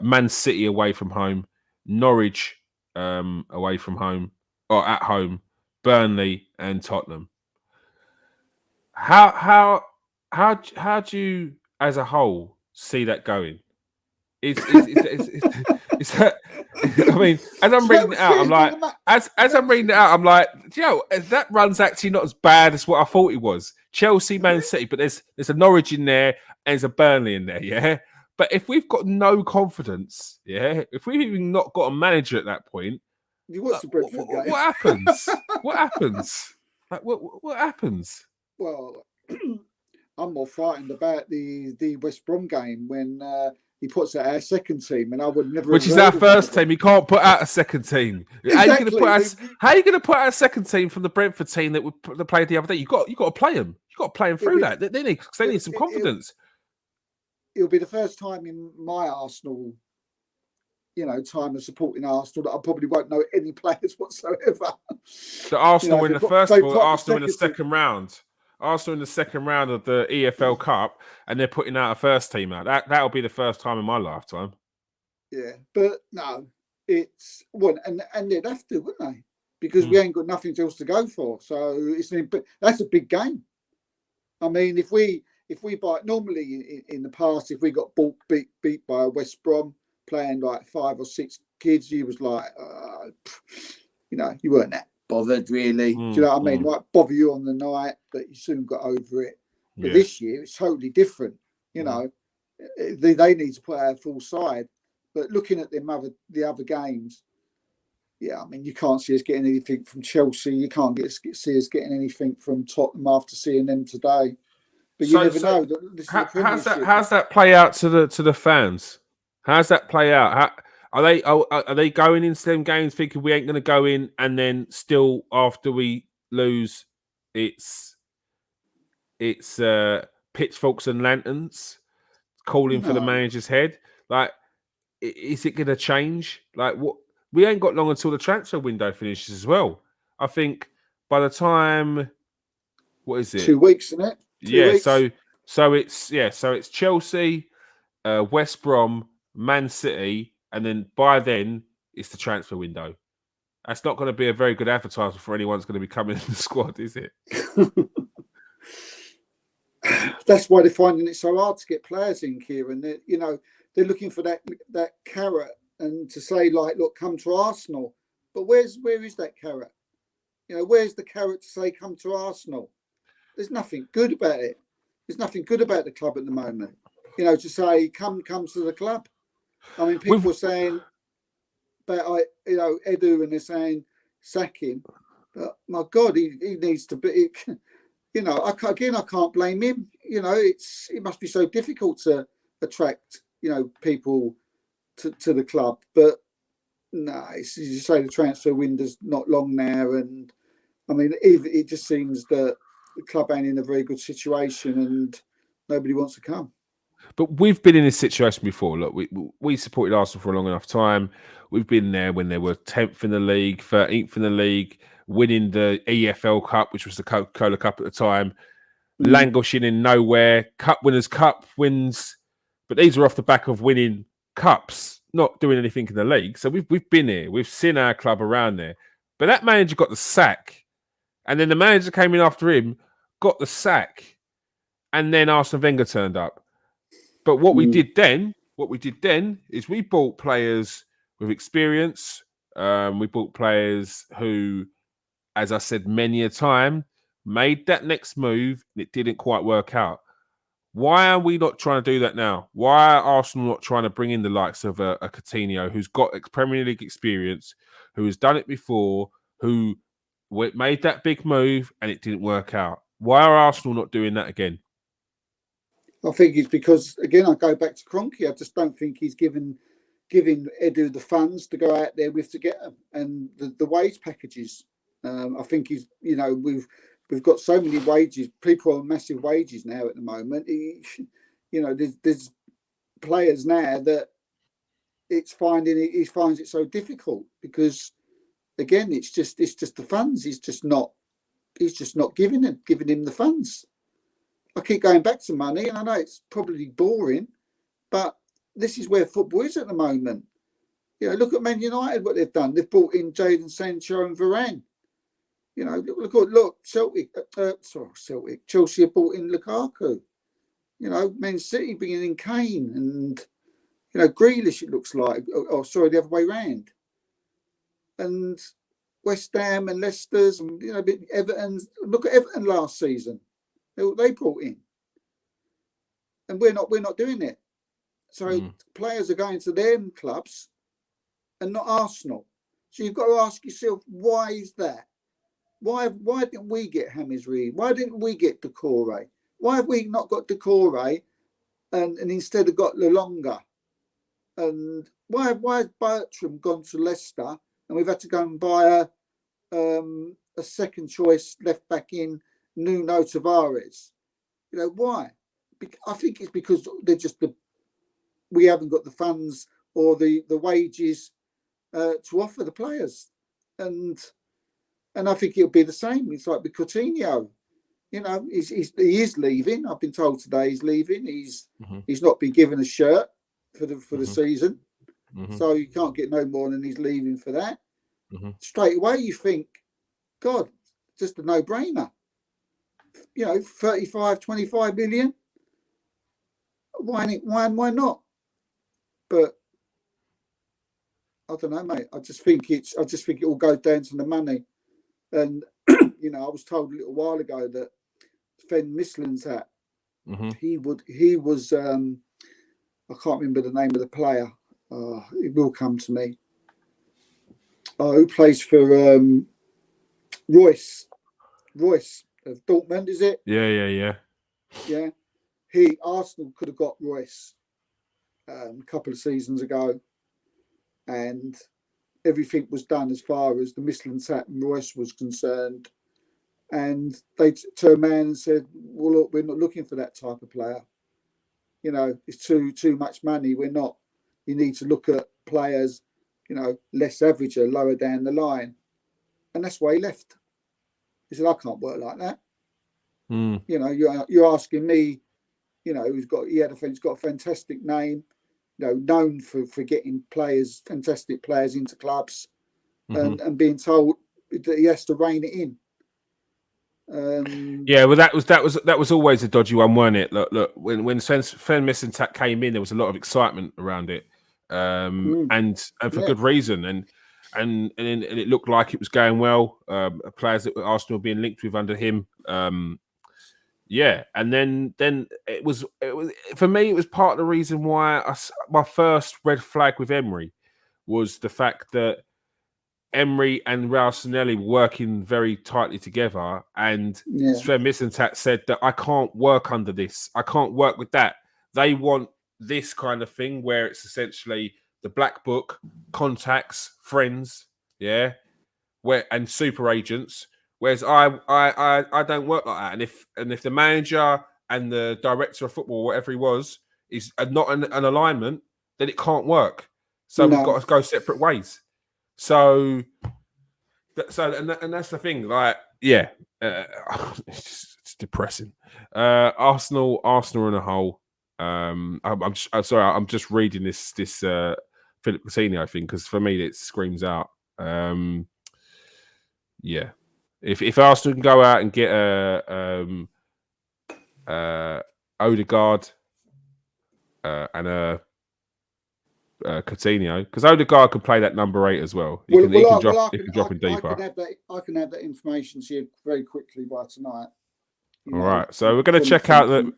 S1: Man City away from home. Norwich away from home or at home. Burnley and Tottenham. How do you, as a whole, see that going? Is that? I mean, as I'm reading it out, I'm like, as I'm reading it out, I'm like, you know, that run's actually not as bad as what I thought it was. Chelsea, Man City, but there's a Norwich in there and there's a Burnley in there, yeah. But if we've got no confidence, yeah, if we've even not got a manager at that point,
S2: what's the Brentford game?
S1: What happens? What happens? Like, what happens?
S2: Well, I'm more frightened about the West Brom game when he puts out our second team, and I would never.
S1: Which is our first team. He can't put out a second team.
S2: Exactly.
S1: How are you going to put out a second team from the Brentford team that played the other day? You got to play them. You got to play them through that. They need some confidence.
S2: It'll be the first time in my Arsenal, you know, time of supporting Arsenal that I probably won't know any players whatsoever.
S1: The Arsenal in the first ball, Arsenal in the second round. Arsenal in the second round of the EFL Cup, and they're putting out a first team out. That'll be the first time in my lifetime.
S2: Yeah, but no, it's and they'd have to, wouldn't they? Because we ain't got nothing else to go for. So that's a big game. I mean, if we normally in the past, if we got beat by a West Brom playing like 5 or 6 kids, you was like, you know, you weren't that bothered really. Do you know what I mean? It might bother you on the night, but you soon got over it. But this year it's totally different. You know, they need to put out a full side. But looking at the other games, yeah, I mean, you can't see us getting anything from Chelsea. You can't see us getting anything from Tottenham after seeing them today. But you never know.
S1: How's that play out to the fans? How's that play out? Are they going into them games thinking we ain't going to go in, and then still after we lose, it's pitchforks and lanterns calling for the manager's head? Like, is it going to change? Like, what? We ain't got long until the transfer window finishes as well. I think by the time, what is it?
S2: 2 weeks, isn't it? 2 weeks.
S1: So it's Chelsea, West Brom, Man City, and then by then it's the transfer window. That's not going to be a very good advertisement for anyone who's going to be coming in the squad, is it?
S2: That's why they're finding it so hard to get players in, Kieran. They're looking for that carrot, and to say, like, look, come to Arsenal. But where is that carrot? You know, where's the carrot to say come to Arsenal? There's nothing good about it. There's nothing good about the club at the moment. You know, to say come to the club. I mean, people are saying about, you know, Edu, and they're saying sack him. But my God, he needs to be. You know, I can't blame him. You know, it must be so difficult to attract, you know, people to the club. But no, as you say, the transfer window's not long now, and I mean, it just seems that the club ain't in a very good situation, and nobody wants to come.
S1: But we've been in this situation before. Look, we supported Arsenal for a long enough time. We've been there when they were 10th in the league, 13th in the league, winning the EFL Cup, which was the Coca-Cola Cup at the time, languishing in nowhere. Cup Winners' Cup wins but these are off the back of winning cups, not doing anything in the league. So we've been here, we've seen our club around there. But that manager got the sack, and then the manager came in after him, got the sack, and then Arsene Wenger turned up. But what we did then is we bought players with experience. We bought players who, as I said many a time, made that next move and it didn't quite work out. Why are we not trying to do that now? Why are Arsenal not trying to bring in the likes of a Coutinho who's got Premier League experience, who has done it before, who made that big move and it didn't work out? Why are Arsenal not doing that again?
S2: I think it's because, again, I go back to Kroenke. I just don't think he's giving Edu the funds to go out there with to get them, and the wage packages. I think he's, we've got so many wages. People are on massive wages now at the moment. There's players now that he finds it so difficult because, again, it's just the funds. He's just not giving him the funds. I keep going back to money, and I know it's probably boring, but this is where football is at the moment. Look at Man United, what they've done. They've brought in Jadon Sancho and Varane. Look, Celtic. Chelsea have brought in Lukaku. Man City bringing in Kane and Grealish. It looks like. The other way round. And West Ham and Leicester's and Everton's. Look at Everton last season. They brought in, and we're not doing it. So players are going to them clubs and not Arsenal. So you've got to ask yourself, why is that? Why didn't we get James Reed? Why didn't we get Decore? Why have we not got Decore and instead have got Lelonga? And why has Bertram gone to Leicester and we've had to go and buy a second choice left back in Nuno Tavares? Why? I think it's because they're just we haven't got the funds or the wages to offer the players, and I think it'll be the same. It's like with Coutinho, he is leaving. I've been told today he's leaving. He's not been given a shirt for the season, so you can't get no more than he's leaving for that. Straight away you think, God, just a no-brainer. 35, 25 million. Why not? But I don't know, mate. I just think it all goes down to the money. And I was told a little while ago that Sven Mislintat, he was I can't remember the name of the player. It will come to me. Who plays for Royce of Dortmund, is it?
S1: Yeah.
S2: Arsenal could have got Royce a couple of seasons ago, and everything was done as far as the Mislintat and Royce was concerned. And they turned around and said, "Well, look, we're not looking for that type of player. It's too much money. We're not. You need to look at players, less average, lower down the line." And that's why he left. He said, "I can't work like that." You're asking me, he's got a fantastic name, known for getting fantastic players into clubs, and being told that he has to rein it in.
S1: Well, that was always a dodgy one, wasn't it? Look, when Sven Mislintat came in, there was a lot of excitement around it, and for good reason, and it looked like it was going well. Players that Arsenal were being linked with under him. And then it was for me. It was part of the reason why my first red flag with Emery was the fact that Emery and Ralstonelli were working very tightly together, and Sven Mislintat said that I can't work under this. I can't work with that. They want this kind of thing where it's essentially the black book, contacts, friends, and super agents. Whereas I don't work like that. And if the manager and the director of football, whatever he was, is not an alignment, then it can't work. So we've got to go separate ways. So and that's the thing. Like, it's depressing. Arsenal in a hole. I'm sorry. I'm just reading this Philip Coutinho thing because for me it screams out. Yeah, if Arsenal can go out and get Odegaard and Coutinho, because Odegaard can play that number 8 as well. He can drop him deeper.
S2: I can have that information to you very quickly by tonight.
S1: All right, so we're going to check out the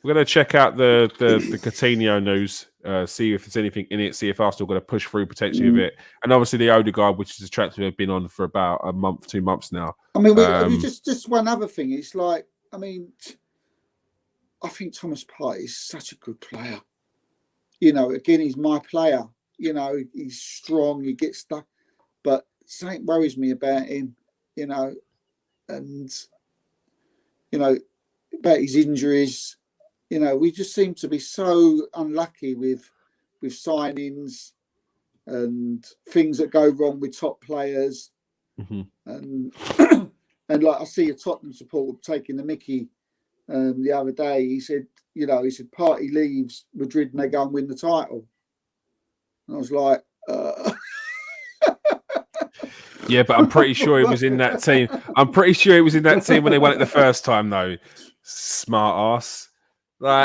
S1: Coutinho news, see if there's anything in it, see if Arsenal going to push through potentially with it, and obviously the Odegaard, which is a transfer we've been on for about a month, 2 months now.
S2: I mean, just one other thing. It's like, I mean, I think Thomas Partey is such a good player. You know, again, he's my player. You know, he's strong. He gets stuck, but something worries me about him. You know, and you know about his injuries. You know, we just seem to be so unlucky with signings and things that go wrong with top players.
S1: Mm-hmm.
S2: And like I see a Tottenham supporter taking the mickey the other day. He said Partey leaves Madrid and they go and win the title. And I was like,
S1: yeah, but I'm pretty sure he was in that team. I'm pretty sure he was in that team when they won it the first time, though. Smart ass. Look,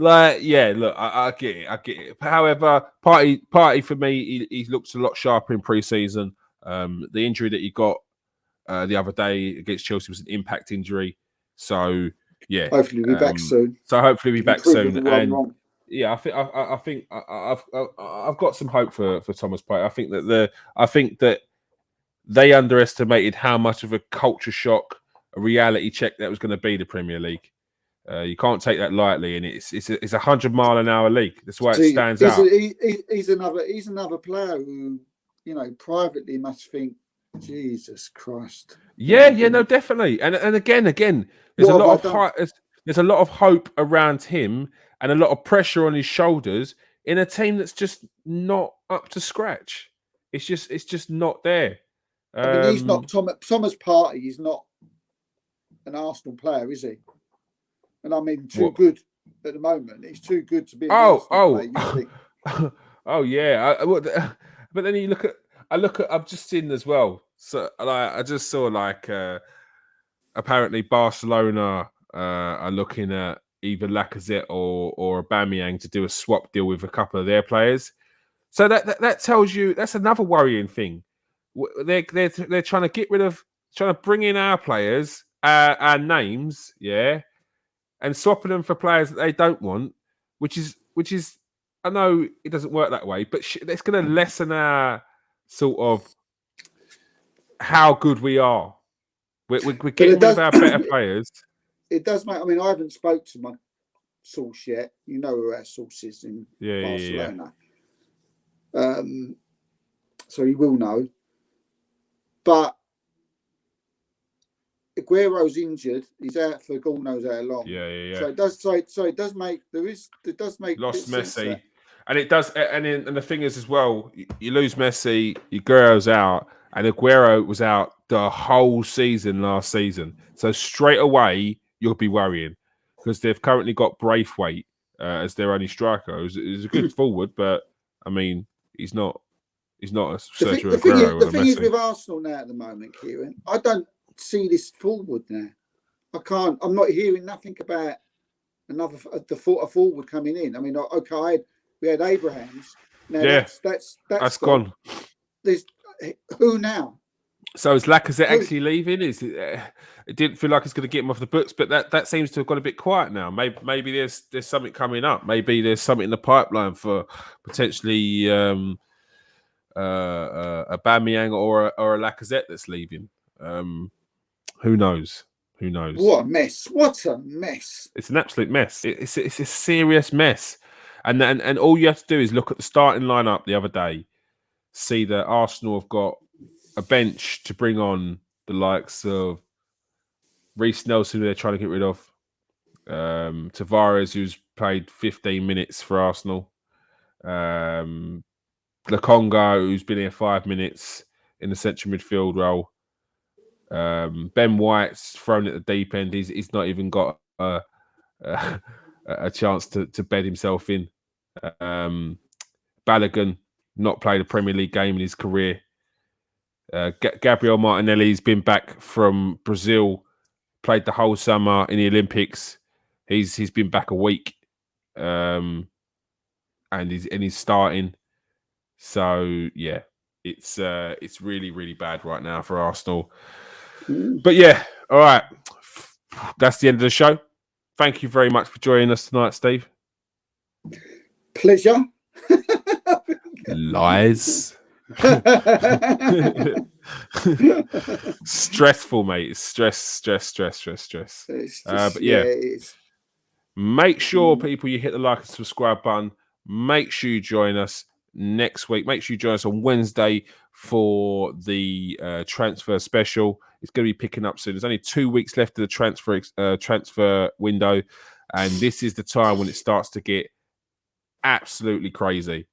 S1: I get it. However, Partey for me, he looks a lot sharper in pre-season. The injury that he got the other day against Chelsea was an impact injury. So yeah,
S2: hopefully we'll be back soon.
S1: So hopefully we'll be back soon. And yeah, I think I've got some hope for Thomas Partey. I think that they underestimated how much of a culture shock, a reality check that was going to be the Premier League. You can't take that lightly, and it's a 100-mile-an-hour league. That's why it stands out.
S2: He's another player who, you know, privately must think, Jesus Christ.
S1: Yeah, no, definitely. And again, there's a lot of hope around him and a lot of pressure on his shoulders in a team that's just not up to scratch. It's just not there.
S2: I mean, he's not Thomas Partey. He's not an Arsenal player, is he? And I mean, good at the moment. He's too good to be. Player,
S1: yeah. But then you look at. I've just seen as well. So I just saw apparently Barcelona are looking at either Lacazette or Aubameyang to do a swap deal with a couple of their players. So that tells you that's another worrying thing. They're trying to bring in our players, our names, yeah, and swapping them for players that they don't want, which is I know it doesn't work that way, but it's going to lessen our sort of how good we are. We're getting rid of our better players.
S2: It does make. I mean, I haven't spoke to my source yet. You know who our source is in Barcelona. Yeah. So he will know. But Aguero's injured. He's out for God knows how long.
S1: Yeah.
S2: So it does. So it does make. It does make.
S1: Lost Messi, and it does. And the thing is as well, you lose Messi, Aguero's out, and Aguero was out the whole season last season. So straight away you'll be worrying because they've currently got Braithwaite as their only striker. He's a good forward, but I mean he's not a Sergio Aguero.
S2: The thing is with Arsenal now at the moment, Kieran, I don't see this forward now. I'm not hearing nothing about a forward coming in. I mean, okay, we had Abrahams. Now that's
S1: gone.
S2: There's who now?
S1: So is Lacazette actually leaving? It didn't feel like it's going to get him off the books, but that seems to have got a bit quiet now. Maybe there's something coming up. Maybe there's something in the pipeline for potentially a Aubameyang or a Lacazette that's leaving. Who knows?
S2: What a mess!
S1: It's an absolute mess. It's a serious mess. And all you have to do is look at the starting lineup the other day, see that Arsenal have got a bench to bring on the likes of Reece Nelson, who they're trying to get rid of, Tavares, who's played 15 minutes for Arsenal, Lokonga, who's been here 5 minutes in the central midfield role. Ben White's thrown at the deep end. He's not even got a a chance to bed himself in. Balogun not played a Premier League game in his career. Gabriel Martinelli's been back from Brazil, played the whole summer in the Olympics. He's been back a week, and he's starting. So yeah, it's really, really bad right now for Arsenal. But yeah, all right, that's the end of the show. Thank you very much for joining us tonight, Steve.
S2: Pleasure.
S1: Lies. Stressful, mate. It's stress. But yeah, make sure, people, you hit the like and subscribe button. Make sure you join us next week. Make sure you join us on Wednesday for the transfer special. It's going to be picking up soon. There's only 2 weeks left of the transfer window, and this is the time when it starts to get absolutely crazy.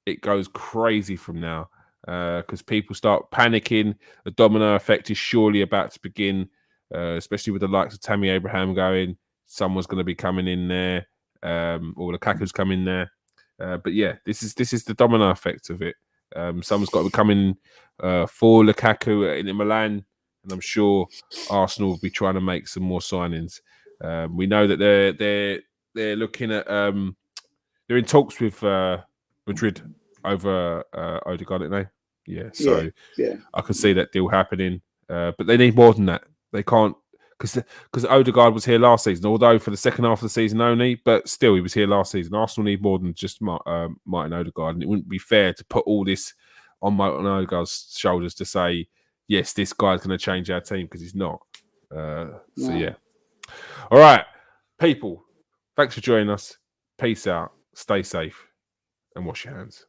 S1: It goes crazy from now because people start panicking. The domino effect is surely about to begin, especially with the likes of Tammy Abraham going. Someone's going to be coming in there, or Lukaku's coming there. But yeah, this is the domino effect of it. Someone's got to be coming for Lukaku at Inter Milan, and I'm sure Arsenal will be trying to make some more signings. We know that they're looking at they're in talks with Madrid over Odegaard, aren't they? Yeah, so
S2: yeah.
S1: I can see that deal happening, but they need more than that. They can't, because Odegaard was here last season, although for the second half of the season only, but still he was here last season. Arsenal need more than just Martin Odegaard, and it wouldn't be fair to put all this on Martin Odegaard's shoulders to say, yes, this guy's going to change our team, because he's not. So yeah. All right, people, thanks for joining us. Peace out. Stay safe and wash your hands.